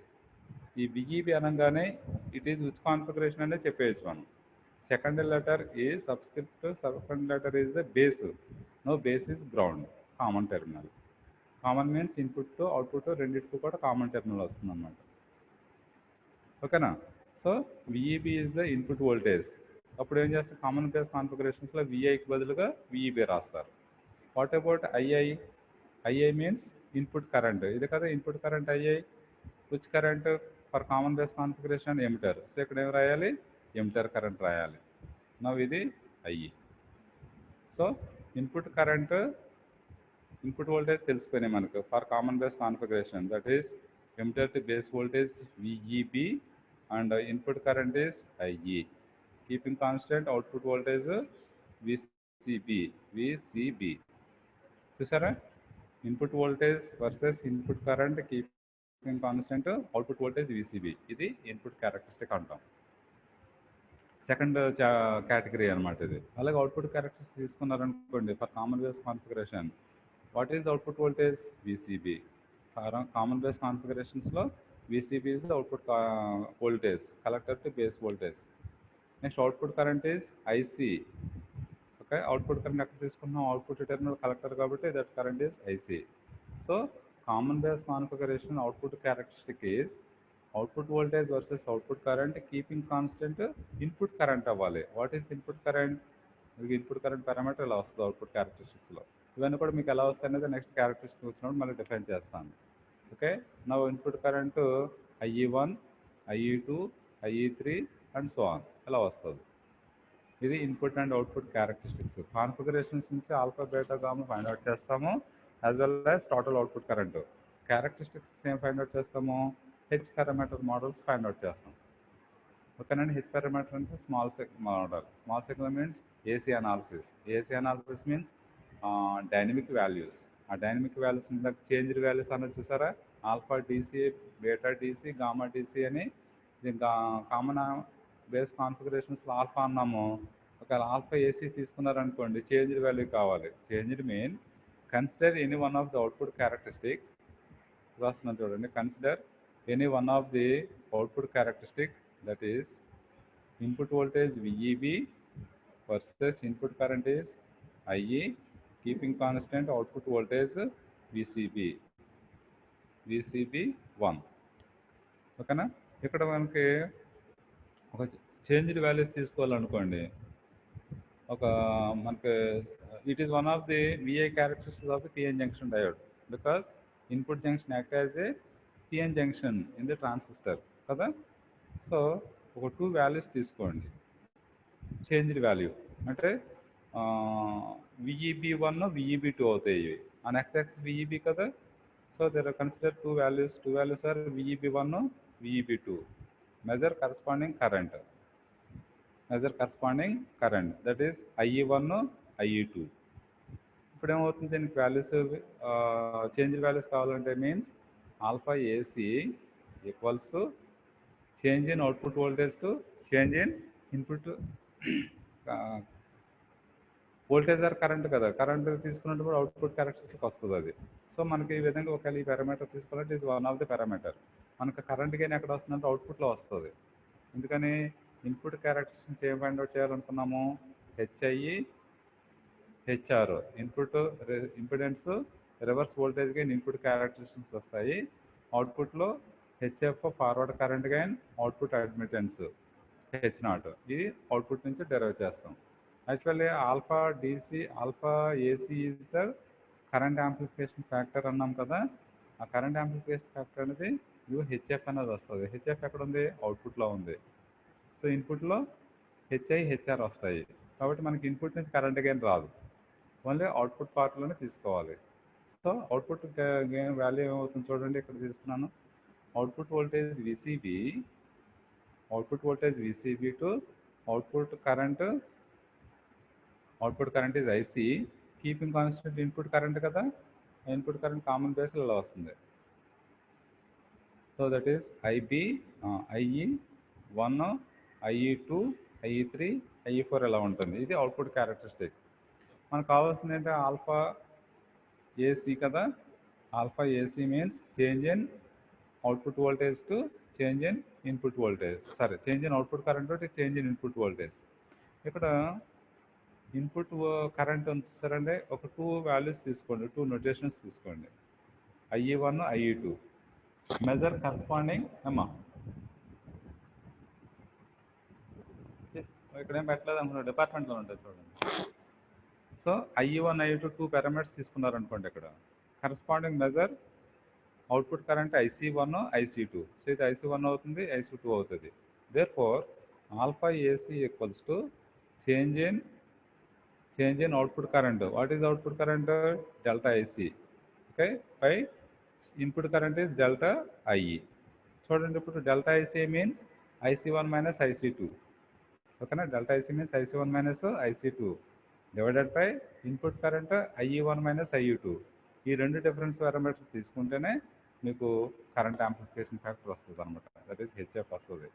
Speaker 1: ఈ VEB అనగానే it is which configuration అనేది చెప్పేయచ్చు మనం. Second letter is subscript, second letter is the base. No base is ground, common terminal. Common means input to output రెండింటికి కూడా common terminal వస్తుంది అన్నమాట. ఓకేనా. So VEB is the input voltage. అప్పుడు ఏం చేస్తారు, కామన్ బేస్ కాన్ఫిగరేషన్స్లో VIకి బదులుగా VEB రాస్తారు. What about II? II means input current. ఇది కదా input current II. Which current for common base configuration? Emitter. So ఇక్కడ ఏం రాయాలి? ఎమిటర్ కరెంట్ రాయాలి. నవ్ ఇది IE. So input current, input voltage తెలిసిపోయినాయి మనకు for common base configuration. That is emitter to base voltage VEB and input current is IE. Keeping constant output voltage VCB. చూసారా, input voltage versus input current keeping constant, output voltage VCB. ఇది input characteristic అంటాం. Second category అనమాట ఇది. అలాగే output characteristic తీసుకున్నారనుకోండి for common base configuration. What is the output voltage? VCB. Common base కాన్ఫిగరేషన్స్లో VCB is the output voltage, collector to base voltage. Next output current is IC. Okay, output current ఎక్కడ తీసుకున్నాం? Output terminal collector కాబట్టి that current is IC. So common base configuration output characteristic is output voltage versus output current keeping constant input current అవ్వాలి. What is the input current? మీకు input current parameter ఇలా వస్తుంది output క్యారెక్టరిస్టిక్స్లో. ఇవన్నీ కూడా మీకు ఎలా వస్తాయి అనేది నెక్స్ట్ క్యారెక్టరిస్టిక్ వచ్చినప్పుడు మళ్ళీ డిఫైన్ చేస్తాను. ఓకే, నా input current IE1, IE2, IE3 and so on ఇలా వస్తుంది. ఇది input and output characteristics. Configurations నుంచి alpha beta gamma find out చేస్తాము, as well as total output current. Characteristics ఏం ఫైండ్ అవుట్ చేస్తాము? H parameter models find out చేస్తాం. ఓకేనండి. H parameter అంటే small signal model. Small signal means AC analysis. AC analysis means dynamic values. ఆ dynamic values ఇందాక changed values అన్నది చూసారా, alpha DC, beta DC, gamma DC అని. దీనికి కామన్ బేస్ కాన్ఫిగరేషన్స్లో ఆల్ఫా అన్నాము. ఒకవేళ ఆల్ఫా AC తీసుకున్నారనుకోండి, చేంజ్డ్ వాల్యూ కావాలి. Changed mean consider any one of the output characteristic. రాస్తున్నాను చూడండి, consider any one of the output characteristic, that is input voltage VEB versus input current is IE, keeping constant output voltage VCB1. ఓకేనా. ఇక్కడ మనకి ఒక changed values తీసుకోవాలనుకోండి, ఒక మనకి it is one of the VI characteristics of the PN junction diode, because input junction act as a PN junction in the transistor కదా. So ఒక 2 values తీసుకోండి, చేంజ్డ్ వాల్యూ అంటే VEB1 VEB2 అవుతాయి ఇవి. On x axis VEB కదా. So there are consider 2 values are VEB1 VEB2. measure corresponding current that is IE1 IE2. ఇప్పుడు ఏమవుతుంది, దీనికి వాల్యూస్ చేంజ్ వాల్యూస్ కావాలంటే means alpha AC equals to change in output voltage to change in input voltage or current కదా. Current తీసుకున్నప్పుడు output characteristic వస్తుంది అది. So మనకి ఈ విధంగా ఒకవేళ ఈ పారామీటర్ తీసుకోవాలంటే ఇది వన్ ఆఫ్ ది పారామీటర్. మనకు కరెంట్ గెయిన్ ఎక్కడ వస్తుందంటే అవుట్పుట్లో వస్తుంది. ఎందుకని ఇన్పుట్ క్యారెక్టరిస్టిక్స్ ఏం ఫైండ్ అవుట్ చేయాలనుకున్నాము, HI HR input impedance reverse voltage gain input characteristics వస్తాయి. అవుట్పుట్లో HF forward current gain output admittance H0 ఇది అవుట్పుట్ నుంచి డెరైవ్ చేస్తాం. Actually alpha AC is the current amplification factor అన్నాం కదా. ఆ కరెంట్ యాంప్లిఫికేషన్ ఫ్యాక్టర్ అనేది హెచ్ఎఫ్ అనేది వస్తుంది. హెచ్ఎఫ్ ఎక్కడ ఉంది, అవుట్పుట్లో ఉంది. సో ఇన్పుట్లో హెచ్ఆర్ వస్తాయి. కాబట్టి మనకి ఇన్పుట్ నుంచి కరెంట్ గెయిన్ రాదు, ఓన్లీ అవుట్పుట్ పార్ట్లోనే తీసుకోవాలి. సో అవుట్పుట్ గెయిన్ వాల్యూ ఏమవుతుంది చూడండి, ఇక్కడ తీస్తున్నాను. Output voltage VCB to output current is IC, keeping constant input current కదా. ఇన్పుట్ కరెంట్ కామన్ బేస్ ఇలా వస్తుంది. So that is IE1 IE2 IE3 IE4 ఇలా ఉంటుంది. ఇది అవుట్పుట్ క్యారెక్టరిస్టిక్. మనకు కావాల్సింది ఏంటంటే ఆల్ఫా ఏసీ కదా. Alpha AC means change in output voltage to change in input voltage, change in output current to change in input voltage. ఇక్కడ input current చూసారంటే ఒక 2 వాల్యూస్ తీసుకోండి, 2 నొటేషన్స్ తీసుకోండి, IE1 IE2. మెజర్ కరస్పాండింగ్ ఇక్కడ ఏం పెట్టలేదు అనుకున్నా, డిపార్ట్మెంట్లో ఉంటుంది చూడండి. సో IE1 IE2 2 పారామీటర్స్ తీసుకున్నారనుకోండి, ఇక్కడ corresponding measure output current IC1 IC2. So ఇది IC1 అవుతుంది, IC2 అవుతుంది. Therefore alpha AC equals to change in output current. What is output current, delta IC. Okay, by input current is delta IE. చూడండి ఇప్పుడు delta IC means IC1 minus IC2. ఓకేనా, delta IC means IC1 minus IC2 divided by input current IE1 minus IE2. ఈ 2 difference parameters తీసుకుంటేనే మీకు current amplification factor వస్తుంది అనమాట. That is HF వస్తుంది.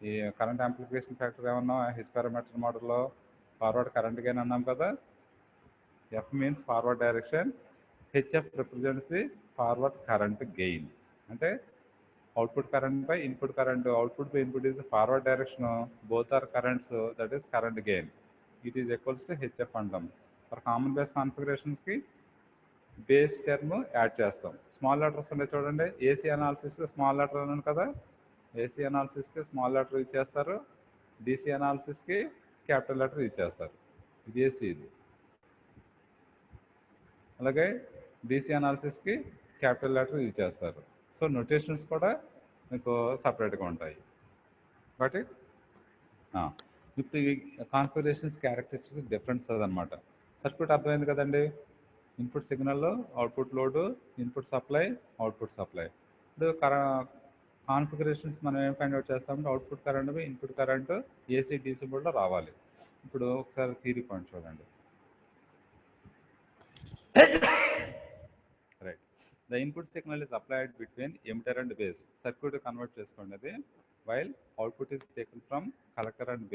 Speaker 1: ఈ కరెంట్ యాంప్లిఫికేషన్ ఫ్యాక్టర్ ఏమన్నా హెచ్ పారామీటర్ మోడల్లో ఫార్వర్డ్ కరెంట్ గెయిన్ అన్నాం కదా. F means forward direction, HF represents the forward current gain. అంటే output current by input current, output by input is forward direction, both are currents, that is current gain. It is equals to HF అంటాం. For common base కాన్ఫిగరేషన్స్కి base term add చేస్తాం. Small letters ఉన్నాయి చూడండి, AC అనాలిసిస్కి small letter అన్నాను కదా. AC అనాలిసిస్కి small letter use చేస్తారు, డీసీ అనాలిసిస్కి క్యాపిటల్ లెటర్ యూజ్ చేస్తారు. ఇది ఏసీ ఇది. అలాగే డీసీ అనాలిసిస్కి క్యాపిటల్ లెటర్ యూజ్ చేస్తారు. సో నొటేషన్స్ కూడా మీకు సపరేట్గా ఉంటాయి. కాబట్టి ఇప్పుడు ఈ కాన్ఫిగరేషన్స్ క్యారెక్టరిస్టిక్స్ డిఫరెన్స్ అదనమాట. సర్క్యూట్ అర్థమైంది కదండి. ఇన్పుట్ సిగ్నల్లో output load, input supply, output supply. ఇప్పుడు కాన్ఫిగరేషన్స్ మనం ఏం ఫైండ్ అవుట్ చేస్తామంటే output current input current AC DC బోర్డ్లో రావాలి. ఇప్పుడు ఒకసారి థియరీ పాయింట్ చూడండి. Right, the input signal is applied between emitter and base. Circuit convert చేసుకోండి అది. While output is taken from collector and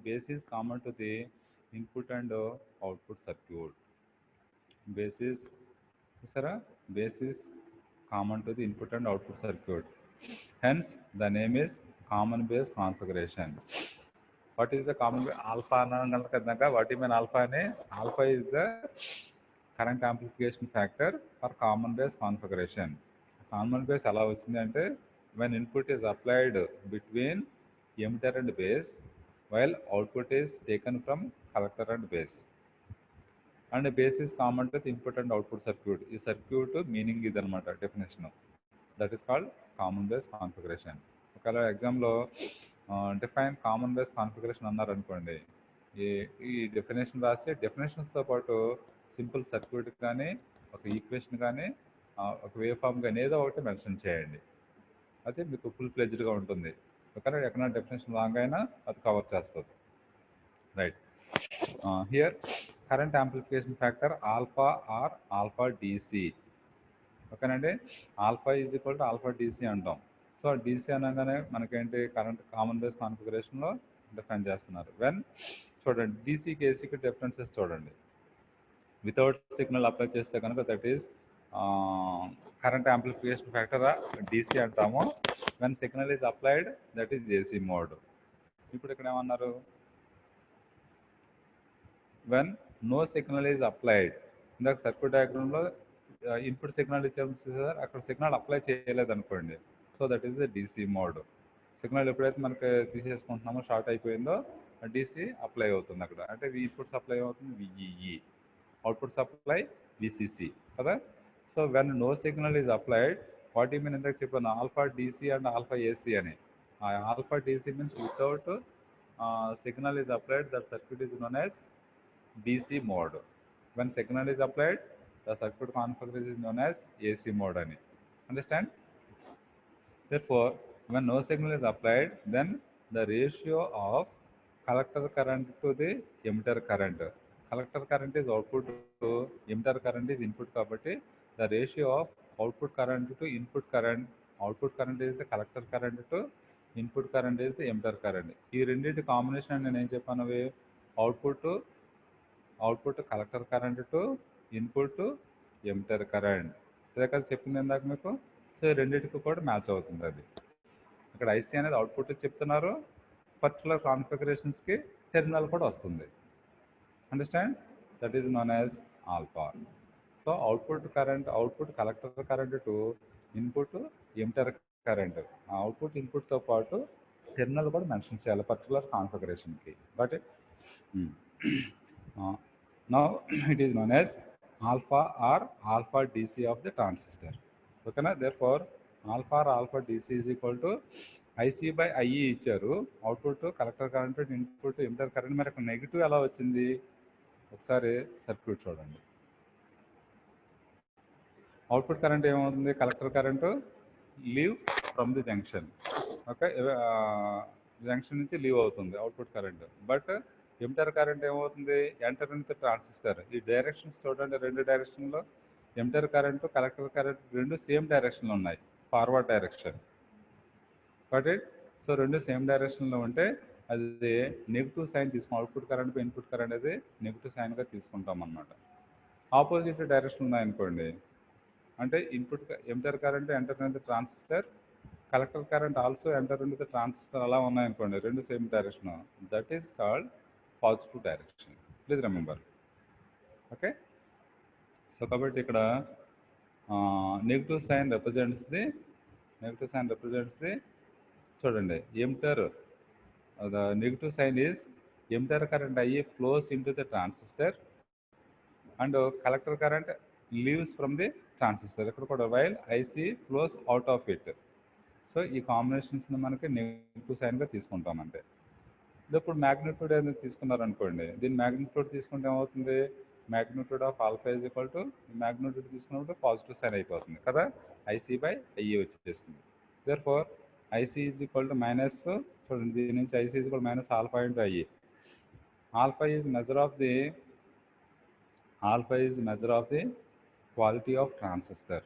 Speaker 1: base is common to the input and output circuit. Base is common to the input and output circuit. Hence, the name is common base configuration. What is the common base? Alpha. What do you mean alpha? Alpha is the current amplification factor for common base configuration. Common base allows when input is applied between emitter and base, while output is taken from collector and base. And base is common with input and output circuit. ఈ circuit meaning ఇది అనమాట definition. That is called common base configuration. ఒకవేళ ఎగ్జామ్లో define common base configuration అన్నారు అనుకోండి, ఈ definition రాసి డెఫినేషన్స్తో పాటు సింపుల్ సర్క్యూట్ కానీ ఒక ఈక్వేషన్ కానీ ఒక వే ఫామ్ కానీ ఏదో ఒకటి మెన్షన్ చేయండి. అది మీకు ఫుల్ ఫ్లెడ్జ్డ్గా ఉంటుంది. ఓకేనా, ఎక్కడ డెఫినేషన్ రాంగ్ అయినా అది కవర్ చేస్తుంది. Right. Here current amplification factor alpha or alpha DC. ఓకేనండి, alpha is equal to alpha DC అంటాం. సో డీసీ అనగానే మనకేంటి కరెంట్ కామన్ బేస్ కాన్ఫిగరేషన్లో డిఫైన్ చేస్తున్నారు. వెన్ చూడండి డీసీకి ఏసీకి డిఫరెన్సెస్ చూడండి. వితౌట్ సిగ్నల్ అప్లై చేస్తే కనుక that is current amplification factor DC అంటాము. When signal is applied that is AC mode. ఇప్పుడు ఇక్కడ ఏమన్నారు, when no signal is applied. ఇందాక సర్క్యూట్ డయాగ్రామ్లో ఇన్పుట్ సిగ్నల్ ఇచ్చాము సార్, అక్కడ సిగ్నల్ అప్లై చేయలేదు అనుకోండి, so that is the DC mode. Signal ఎప్పుడైతే మనకి తీసేసుకుంటున్నామో షార్ట్ అయిపోయిందో డీసీ అప్లై అవుతుంది అక్కడ. అంటే ఇన్పుట్ సప్లై అవుతుంది విఈఈ, అవుట్పుట్ సప్లై విసిసి కదా. So when no signal is applied, what you mean ఇందాక చెప్పాను alpha DC and alpha AC అని. Alpha DC means without signal is applied, that circuit is known as DC mode. When signal is applied, the circuit configuration is known as AC mode. Understand? Therefore, when no signal is applied, then the ratio of collector current to the emitter current. Collector current is output to emitter current is input kabatti. The ratio of output current to input current, output current is the collector current to input current is the emitter current. ఈ రెండింటి combination నేను ఏం చెప్పాను, అవి output collector current to input emitter current. ఇదే కదా చెప్పింది ఇందాక మీకు. సో రెండింటికి కూడా మ్యాచ్ అవుతుంది అది. ఇక్కడ ఐసీ అనేది అవుట్పుట్ చెప్తున్నారు, పర్టికులర్ కాన్ఫిగరేషన్స్కి టెర్మినల్ కూడా వస్తుంది. Understand? That is known as alpha. So output collector current to input emitter current. ఆ అవుట్పుట్ ఇన్పుట్తో పాటు టెర్మినల్ కూడా మెన్షన్ చేయాలి పర్టికులర్ కాన్ఫిగరేషన్కి. But now it is known as alpha or alpha DC of the transistor. ఓకేనా? Therefore alpha or alpha DC is equal to IC by IE ఇచ్చారు. Output collector current input emitter current. మరి అక్కడ negative ఎలా వచ్చింది ఒకసారి circuit చూడండి. Output current ఏమవుతుంది, collector current leave from the junction. Okay, junction నుంచి లీవ్ అవుతుంది output current. But emitter current ఏమవుతుంది, ఎంటర్ ఇన్ ది ట్రాన్సిస్టర్. ఈ డైరెక్షన్స్ చూడండి, రెండు డైరెక్షన్లో ఎమిటర్ కరెంటు కలెక్టర్ కరెంట్ రెండు సేమ్ డైరెక్షన్లో ఉన్నాయి, ఫార్వర్డ్ డైరెక్షన్. బట్ సో రెండు సేమ్ డైరెక్షన్లో ఉంటే అది నెగిటివ్ సైన్ తీసుకుంటాం. అవుట్పుట్ కరెంట్ ఇన్పుట్ కరెంట్ అది నెగిటివ్ సైన్గా తీసుకుంటాం అన్నమాట. ఆపోజిట్ డైరెక్షన్ ఉన్నాయనుకోండి, అంటే input emitter current enter in the transistor, collector current also enter in the transistor అలా ఉన్నాయనుకోండి, రెండు same direction, that is called positive direction. Please remember. Okay, so కాబట్టి ఇక్కడ నెగిటివ్ సైన్ రిప్రజెంట్స్ ది చూడండి emitter. The negative sign is emitter current IE flows in to the transistor and collector current leaves from the transistor. ఇక్కడ కూడా while IC flows out of it. So ఈ కాంబినేషన్స్ని మనకి negative సైన్గా తీసుకుంటాం అంతే. ఇప్పుడు magnitude అనేది తీసుకున్నారనుకోండి, దీని మ్యాగ్నిట్యూడ్ తీసుకుంటే ఏమవుతుంది, magnitude of alpha is equal to magnitude తీసుకున్నప్పుడు పాజిటివ్ సైన్ అయిపోతుంది కదా, ఐసీ బై ఐఏ వచ్చేస్తుంది. Therefore IC is equal to minus, చూడండి దీని నుంచి IC is equal minus alpha into IE. Alpha is measure of the quality of transistor.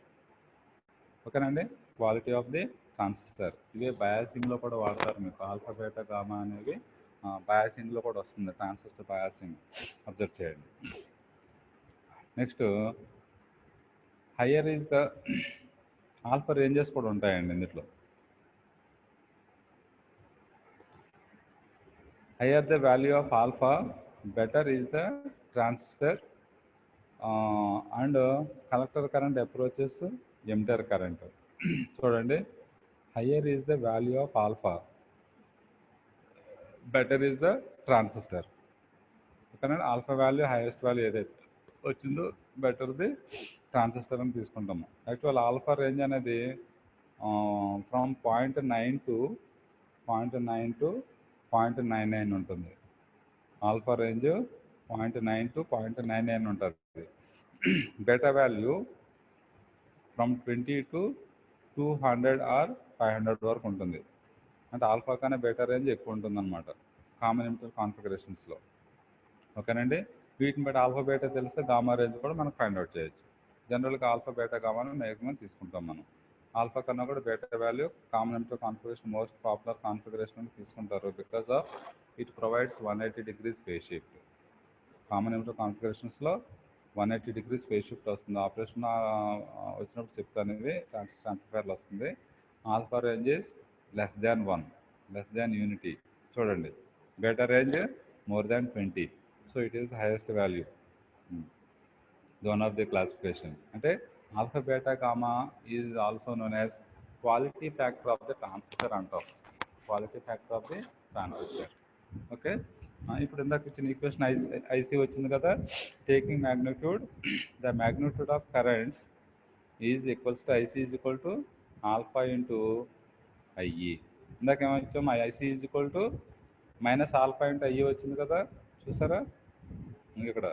Speaker 1: ఓకేనండి, quality of the transistor. ఇవే బయాసింగ్లో కూడా వాడతారు మీకు. ఆల్ఫా బీటా గామా అనేవి బయాసింగ్లో కూడా వస్తుంది, ట్రాన్సిస్టర్ బయాసింగ్. అబ్జర్వ్ చేయండి. Next higher is the alpha ranges కూడా ఉంటాయండి ఇందులో. Higher the value of alpha better is the transistor and collector current approaches emitter current. చూడండి, higher is the value of alpha better is the transistor. ఓకేనా, alpha value highest value ఏదైతే వచ్చిందో better the transistor అని తీసుకుంటాము. Actual alpha range అనేది from 0.9 to 0.99 ఉంటుంది. Alpha range 0.9 to 0.99 ఉంటుంది. Beta value from 20 to 200 or 500 వరకు ఉంటుంది. అంటే ఆల్ఫా కన్నా బెటా రేంజ్ ఎక్కువ ఉంటుంది అనమాట కామన్ ఎమిటర్ కాన్ఫిగరేషన్స్లో. ఓకేనండి, వీటిని బట్టి ఆల్ఫా బేటా తెలిస్తే గామా రేంజ్ కూడా మనం ఫైండ్ అవుట్ చేయొచ్చు. జనరల్గా ఆల్ఫా బేటా గామాను మేఘమని తీసుకుంటాం మనం. ఆల్ఫా కన్నా కూడా beta value common emitter configuration most popular configuration తీసుకుంటారు because of it provides 180 degrees phase shift. Common emitter కాన్ఫిగరేషన్స్లో 180 degrees ఫేజ్ షిఫ్ట్ వస్తుంది. ఆపరేషన్ వచ్చినప్పుడు చెప్తాను, ఇది ట్రాన్సిస్టర్ యాంప్లిఫైర్లో వస్తుంది. Alpha range is less than 1, less than unity. చూడండి, beta range more than 20. So it is highest value, one of the classification. అంటే alpha beta gamma is also known as quality factor of the transistor అంటాం. Quality factor of the transistor. Okay, ఇప్పుడు ఇందాక ఇచ్చిన equation IC వచ్చింది కదా. Taking magnitude, the magnitude of currents is equals to IC is equal to alpha into IE. ఇందాక ఏమొచ్చాము, IC is equal to minus alpha into IE వచ్చింది కదా, చూసారా ఇక్కడ.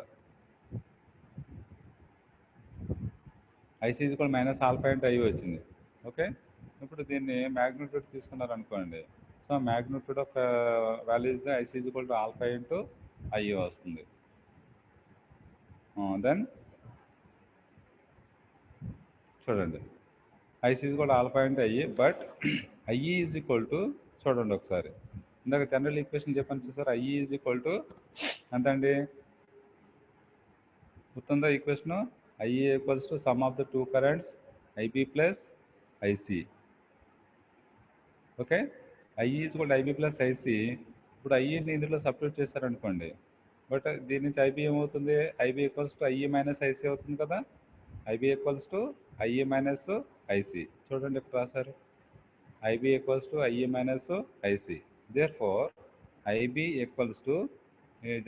Speaker 1: IC is equal minus alpha into IE వచ్చింది. Okay, ఇప్పుడు దీన్ని magnitude తీసుకున్నారు అనుకోండి. So magnitude of value is IC is equal to alpha into IE వస్తుంది. దెన్ చూడండి, IC is equal to alpha into IE, but IE is equal to, చూడండి ఒకసారి ఇందాక జనరల్ ఈక్వేషన్ చెప్పాను చూసారు. ఐఈ ఈజ్ ఈక్వల్ టు ఎంతండి, గుర్తుందా equation? IE equals to sum of the two currents IB plus IC. Okay, IE is equal to IB plus IC. ఇప్పుడు ఐఈని ఇందులో సబ్స్టిట్యూట్ చేశారనుకోండి, బట్ దీని నుంచి ఐబీ ఏమవుతుంది, IB equals to IE minus IC అవుతుంది కదా. IB equals to IE minus IC. చూడండి ఇప్పుడు రాశారు, IB equals to IE minus IC. Therefore IB equals to,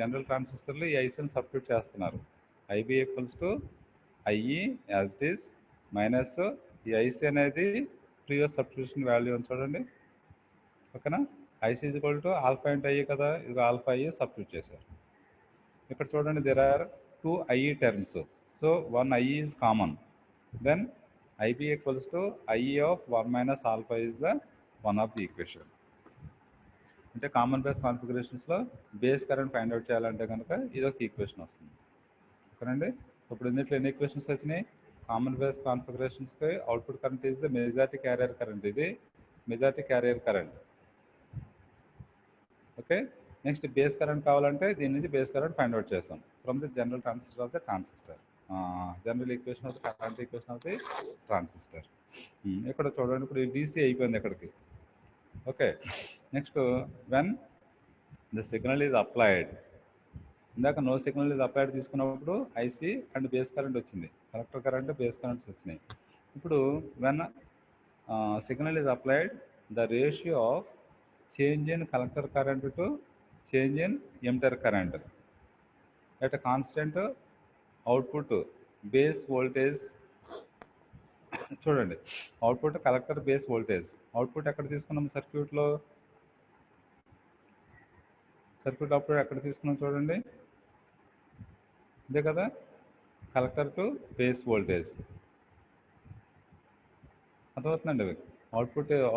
Speaker 1: general ట్రాన్సిస్టర్లో ఈ ఐసీని సబ్స్టిట్యూట్ చేస్తున్నారు. IB equals to IE as it is minus ఈ ఐసీ అనేది ప్రీవియస్ సబ్స్టిట్యూషన్ వాల్యూ అని చూడండి. ఓకేనా, IC is equal to alpha into IE కదా, ఇది ఆల్ఫా ఐఈ సబ్స్టిట్యూట్ చేశారు. ఇక్కడ చూడండి, there are 2 IE terms. So 1 IE is common. Then IB equals to IE of 1 minus alpha is the one of the equation. అంటే common base కాన్ఫిగరేషన్స్లో base current find out చేయాలంటే కనుక ఇది ఒక equation వస్తుంది. ఓకేనండి, ఇప్పుడు ఇందులో ఎన్ని ఈక్వేషన్స్ వచ్చినాయి? కామన్ బేస్ కాన్ఫిగరేషన్స్కి output current is the majority carrier current. ఇది majority carrier current. Okay, next base current కావాలంటే దీని నుంచి బేస్ కరెంట్ ఫైండ్ అవుట్ చేస్తాం from the general transistor of the transistor. General equation of the current equation of the transistor. ఇక్కడ చూడండి, ఇప్పుడు DC అయిపోయింది ఇక్కడికి. Okay, next when the signal is applied, ఇందాక నో సిగ్నల్ ఈజ్ అప్లైడ్ తీసుకున్నప్పుడు IC and base current వచ్చింది, collector current base currents వచ్చినాయి. ఇప్పుడు when signal is applied, the ratio of change in collector current to change in emitter current at constant output base voltage. చూడండి, output collector base voltage. Output ఎక్కడ తీసుకున్నాం సర్క్యూట్లో? Circuit output ఎక్కడ తీసుకున్నాం చూడండి, ఇదే కదా, కలెక్టర్ టు బేస్ వోల్టేజ్. అర్థమవుతుందండి,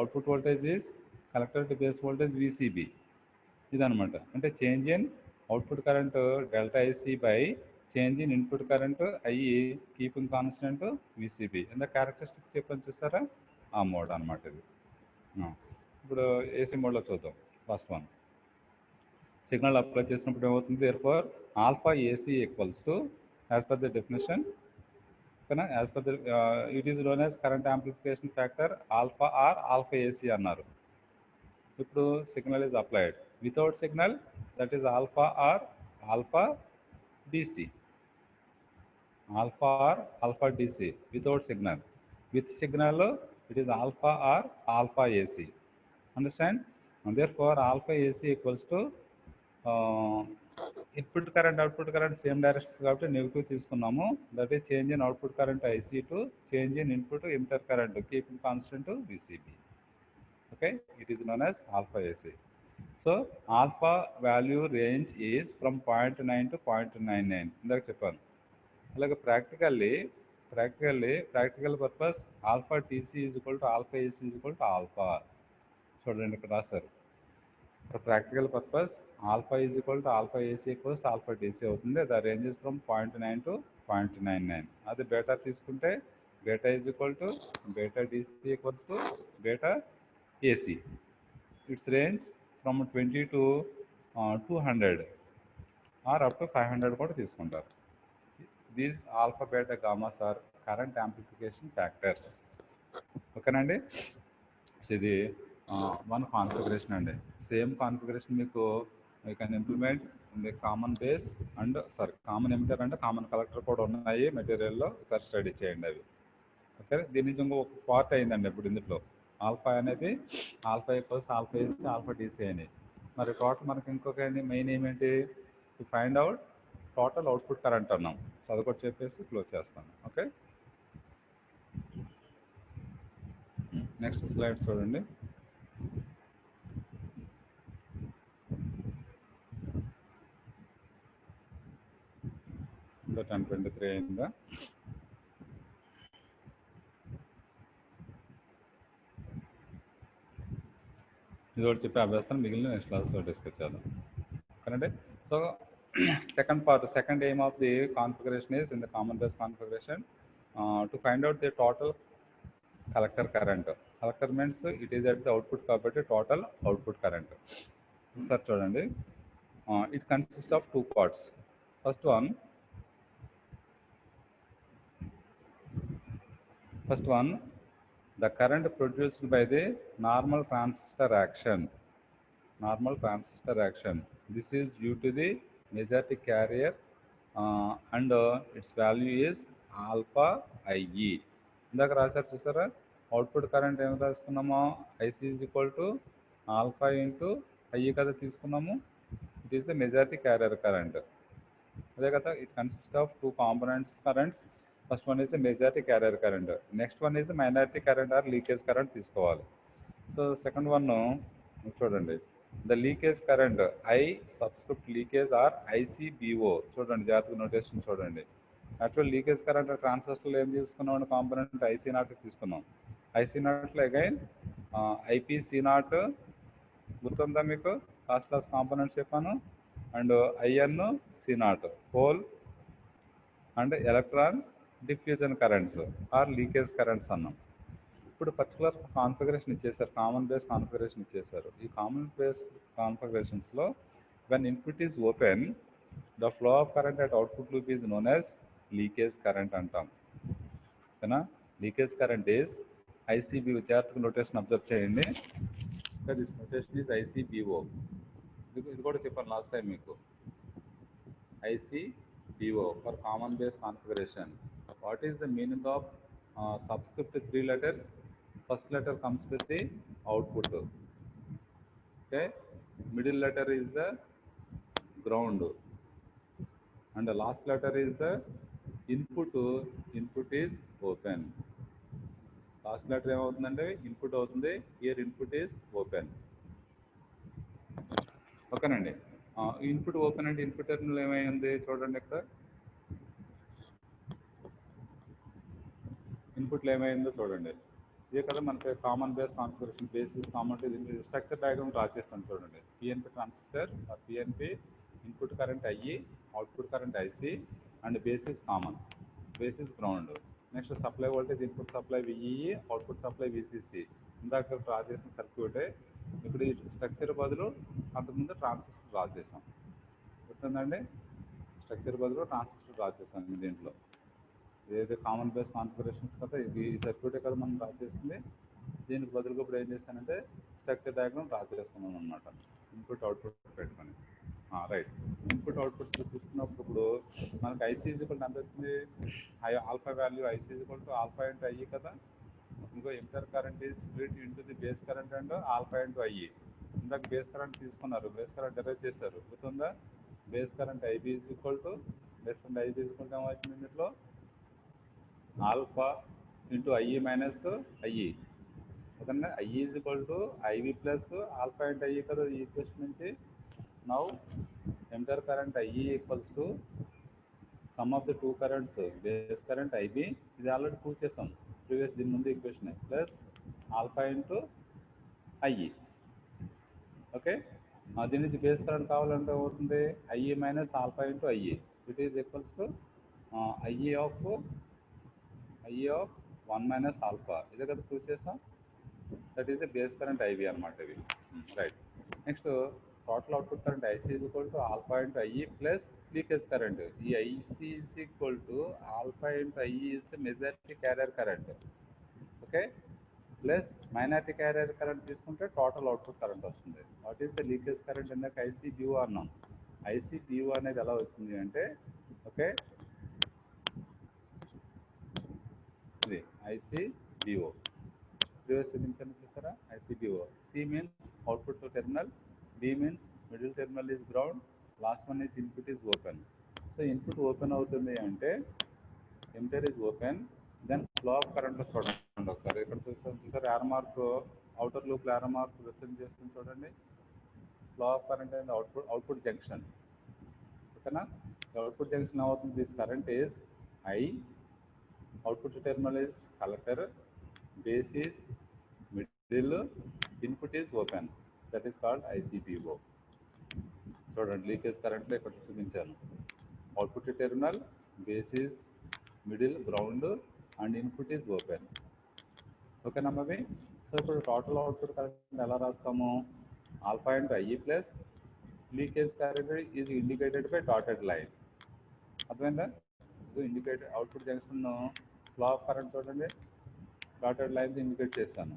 Speaker 1: output voltage is collector to base voltage VCB. ఇదనమాట. అంటే change in output current delta IC by change in input current IE keeping constant VCB. ఇంత క్యారెక్టరిస్టిక్స్ చెప్పని చూసారా, ఆ మోడ్ అనమాట ఇది. ఇప్పుడు ఏసీ మోడ్లో చూద్దాం. ఫస్ట్ వన్, సిగ్నల్ అప్లై చేసినప్పుడు ఏమవుతుంది, therefore alpha AC equals to as per the definition, ఓకేనా, as per the it is known as current amplification factor alpha or alpha AC అన్నారు. ఇప్పుడు signal is applied, without signal that is alpha or alpha DC. Alpha or alpha DC without signal. With signal it is alpha or alpha AC. Understand? And therefore alpha AC equals to input current output current same directions కాబట్టి negative తీసుకున్నాము. That is change in output current IC to change in input emitter current keeping constant VCB. Okay, it is known as alpha AC. So alpha value range is from 0.9 to 0.99 ఇందాక చెప్పాను. అలాగే practical purpose alpha DC is equal to alpha AC is equal to alpha. చూడండి ఇక్కడ రాశారు. For practical purpose, alpha is equal to alpha AC equals to alpha DC అవుతుంది. The range is from 0.9 to 0.99. అది బేటా తీసుకుంటే బేటా is equal to beta DC equals to beta AC. Its range from 20 to 200 or up to 500 కూడా తీసుకుంటారు. These alpha, beta, gammas are current amplification factors. ఓకేనండి. ఇది one configuration అండి. Same configuration మీకు you can implement the common base and common emitter అంటే common collector కూడా ఉన్నాయి మెటీరియల్లో. ఒకసారి స్టడీ చేయండి అవి. ఓకే, దీని నుంచి ఇంకొక పార్ట్ అయిందండి ఇప్పుడు ఇందులో. ఆల్ఫా అనేది alpha equals alpha AC alpha DC అని. మరి టోటల్ మనకి ఇంకొక మెయిన్ ఏమేంటి, to find out total output current అన్నాం. సో అది కూడా చెప్పేసి క్లోజ్ చేస్తాను. ఓకే, నెక్స్ట్ స్లైడ్ చూడండి. సో 10:23 అయిందా? ఇది ఒకటి చెప్పి అభ్యాసం మిగిలిన నెక్స్ట్ క్లాస్లో డిస్కస్ చేద్దాం. Current. So second aim of the configuration is in the common base configuration to find out the total collector current. Collector means it is at the output కాబట్టి total output current. సార్ చూడండి, it consists of two parts. First one, the current produced by the normal transistor action. This is due to the majority carrier and its value is alpha IE. ఇందాక రాశారు చూసారా, output current ఏమి రాసుకున్నామో IC is equal to alpha into IE కదా తీసుకున్నాము. It is the majority carrier current. అదే కదా, it consist of two components currents. First one is majority carrier current, next one is minority current or leakage current తీసుకోవాలి. So second one చూడండి, the leakage current I subscript leakage or ICBO. చూడండి జాగ్రత్తగా notation చూడండి. Actual leakage current ట్రాన్సిస్టర్లో ఏం తీసుకున్నాం, component IC nought తీసుకున్నాం. IC నాట్లో అగైన్ ఐపీసీ నాట్ గుర్తుందా మీకు, లాస్ట్ క్లాస్ కాంపోనెంట్స్ చెప్పాను. And IN C nought hole and electron diffusion currents or leakage currents అన్నాం. ఇప్పుడు పర్టికులర్ కాన్ఫిగరేషన్ ఇచ్చేసారు, కామన్ బేస్ కాన్ఫిగరేషన్ ఇచ్చేసారు. ఈ కామన్ బేస్ కాన్ఫిగరేషన్స్లో when input is open the flow of current at output loop is known as leakage current అంటాం. ఓకేనా, leakage current is ICB. జాగ్రత్తగా notation observe చేయండి. This notation is ICBO. ఇది కూడా చెప్పాను లాస్ట్ టైం మీకు. ICBO for common base configuration. What is the meaning of subscript 3 letters? First letter comes with the output. Okay, middle letter is the ground, and the last letter is the input. Input is open. Last letter ఏమవుతుందంటే input అవుతుంది. Here input is open. ఓకేనండి. Input open అంటే input terminal ఏమైంది చూడండి. ఇక్కడ ఇన్పుట్లో ఏమైందో చూడండి. ఇదే కదా మనకి common base configuration. Basis common structure diagram draw చేస్తాను చూడండి. PNP transistor PNP, input current IE, output current IC and basis common, basis ground. Next supply voltage input supply VEE, output supply VCC. ఇందాక draw చేసిన సర్క్యూటే ఇప్పుడు ఈ structure బదులు అంతకుముందు transistor draw చేసాం. గుర్తుందండి, స్ట్రక్చర్ బదులు ట్రాన్సిస్టర్ డ్రా చేసాం. దీంట్లో ఏదైతే కామన్ బేస్ కాన్ఫిగరేషన్స్ కదా, ఇది ఈ సర్క్యూటే కదా మనం డ్రా చేస్తుంది. దీనికి బదులుగా ఇప్పుడు ఏం చేశానంటే స్ట్రక్చర్ డయాగ్రామ్ డ్రా చేసుకున్నాను అనమాట. ఇన్పుట్ అవుట్పుట్ పెట్టుకొని. రైట్, ఇన్పుట్ అవుట్పుట్స్ తీసుకున్నప్పుడు ఇప్పుడు మనకి ఐసీ ఈక్వల్ ఎంత వచ్చింది, alpha value IC equal to alpha into IE కదా. ఇంకో emitter current is split into the base current and alpha into IE. ఇందాక బేస్ కరెంట్ తీసుకున్నారు, బేస్ కరెంట్ డెరైవ్ చేశారు, గుర్తుందా? Base current IB is equal to ఏమవుతుంది ఇందులో alpha into IE minus IE. ఓకేనా? IE is equal to IB plus alpha into IE కదా ఈ equation నుంచి. Now emitter current IE equals to sum of the two currents, base current IB, ఇది already prove చేసాం previous దీని ముందు equation, plus alpha into IE. Okay, దీని నుంచి base current కావాలంటే అవుతుంది IE minus alpha into IE. It is equals to IE of 1 minus alpha. ఇదే కదా ప్రూవ్ చేసాం. That is the base current IB అనమాట ఇవి. Right. Next total output current IC is equal to alpha into IE plus leakage current. ఈ IC is equal to alpha into IE is the majority carrier current. Okay, plus minority carrier current తీసుకుంటే total output current వస్తుంది. What is the leakage current ఇందాక ICBO అన్నాం. ఐసీబిఓ అనేది ఎలా వచ్చింది అంటే, okay, ఇది ఐసీబిఓ ప్రీవియస్ చూపించాను చూసారా, ICBO. C means output to terminal, B means middle terminal is ground, last one is input is open. So input open అవుతుంది అంటే emitter is open, then flow of current చూడండి ఒకసారి. ఇక్కడ చూసారు arrow mark, outer loop arrow mark represent చేస్తుంది చూడండి. Flow of current అనేది output junction. ఓకేనా? అవుట్పుట్ జంక్షన్ అవుతుంది. This current is I, output terminal is collector, base is middle, input is open. That is called ICBO. చూడండి leakage కరెంట్లో ఇక్కడ చూపించాను. Output terminal, base is middle ground and input is open. ఓకేనా అవి? So ఇప్పుడు total output current ఎలా రాస్తాము? Alpha into IE plus leakage current is indicated by dotted line. అర్థమైందా? Indicated output junction flow of current చూడండి, dotted lines indicate చేస్తాను.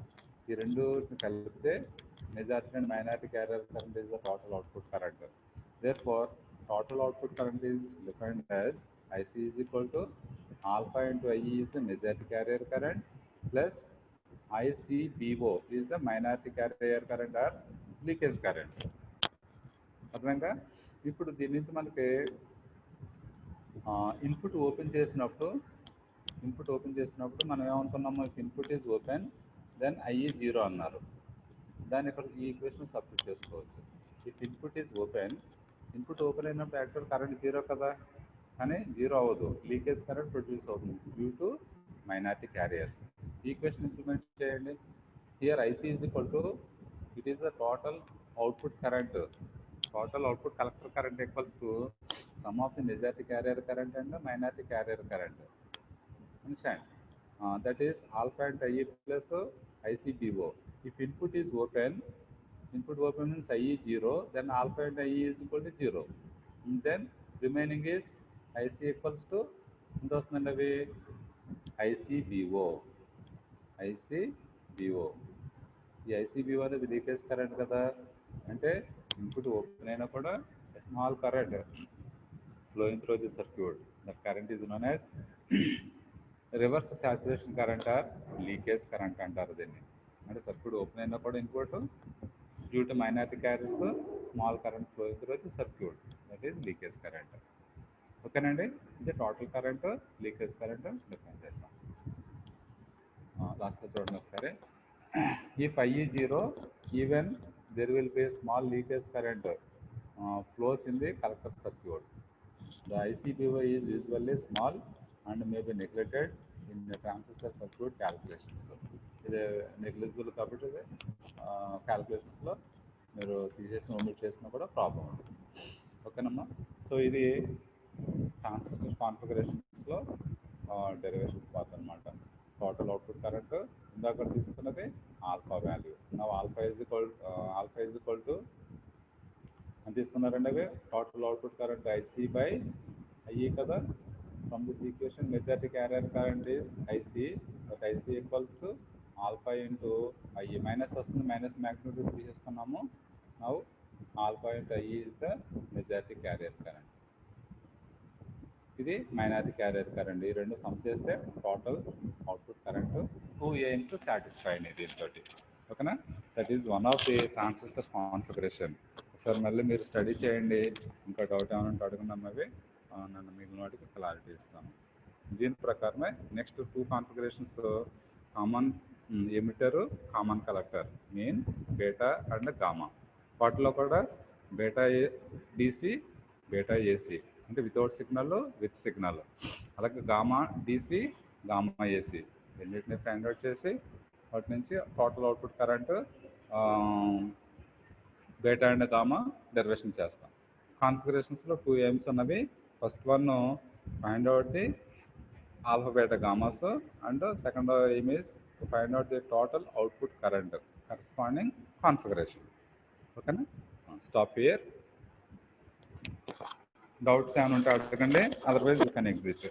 Speaker 1: ఈ రెండు కలిపితే majority and minority carrier current is the total output current. Therefore total output current is defined as IC is equal to alpha into IE is the majority carrier current plus ICBO is the minority carrier current or leakage current. అర్థమైందా? ఇప్పుడు దీని నుంచి మనకి input open చేసినప్పుడు మనం ఏమనుకున్నాము? If input is open then IE 0 అన్నారు. దాన్ని ఇక్కడ ఈ ఈక్వేషన్ సబ్స్టిట్యూట్ చేసుకోవచ్చు. If input is open, input open అయినప్పుడు యాక్చువల్ కరెంట్ 0 కదా, కానీ 0 అవ్వదు, లీకేజ్ కరెంట్ ప్రొడ్యూస్ అవుతుంది due to minority carriers. Equation implement చేయండి. Here IC is equal to, it is the total output current, total output collector current equals to sum of the majority carrier current and minority carrier current. Understand? That is alpha and IE plus ICBO. If input is open, input open means IE 0, then alpha and IE is equal to 0. And then remaining is IC equals to ICBO. ICBO. ఈ ఐసీబీఓ అనేది leakage current కదా, అంటే input open అయినా కూడా small current flowing through the circuit. That current is known as reverse saturation current or leakage current అంటారు దీన్ని. అంటే circuit open అయినా కూడా input due to minority carriers small current flowing through the circuit, that is leakage current. ఓకేనండి? ఇది total current, leakage current define చేస్తాం. లాస్ట్లో చూడండి ఒకసారి. If I is 0, even there will be a small leakage current flows in the collector circuit. The ICBO is usually small and may be neglected in the transistor circuit calculations. ఇది negligible కాబట్టి క్యాల్కులేషన్స్లో మీరు తీసేసి omit చేసినా కూడా problem ఉంటుంది. ఓకేనమ్మా? So ఇది transistor కాన్ఫిగరేషన్స్లో డెరివేషన్స్ పార్ట్ అనమాట. టోటల్ అవుట్పుట్ కరెంట్ ఇందాక తీసుకున్నది ఆల్ఫా వాల్యూ. నా ఆల్ఫా ఈజ్ ఈక్వల్ టు అని తీసుకున్నారండి అవి total output current IC by IE కదా. From this equation majority carrier current is IC, but IC equals to alpha into IE. Minus వస్తుంది, minus magnitude తీసేసుకున్నాము. Now alpha into IE is the majority carrier current. ఇది minority carrier current. ఈ రెండు sum చేస్తే total output current 2 aims satisfied దీంతో. ఓకేనా? That is one of the transistor configuration. ఒకసారి మళ్ళీ మీరు స్టడీ చేయండి. ఇంకా డౌట్ ఏమైనా ఉంటే అడుగున్నవి నన్ను మిగిలిన వాటికి క్లారిటీ ఇస్తాను. దీని ప్రకారమే next 2 configurations common emitter, common collector, main, beta and gamma. వాటిలో కూడా బీటా డిసి, బీటా ఏసీ అంటే వితౌట్ సిగ్నల్, విత్ సిగ్నల్. అలాగే గామా డిసి, గామా ఏసీ రెండింటిని ఫైండ్ అవుట్ చేసి వాటి నుంచి total output current beta and gamma derivation చేస్తాం. కాన్ఫిగరేషన్స్లో 2 AIIMS ఉన్నవి. First one find out the alpha beta gammas and second aim is to find out the total output current corresponding configuration. Okay na? Stop here. Doubts ఏమైనా ఉంటే అడగండి, otherwise you can exit.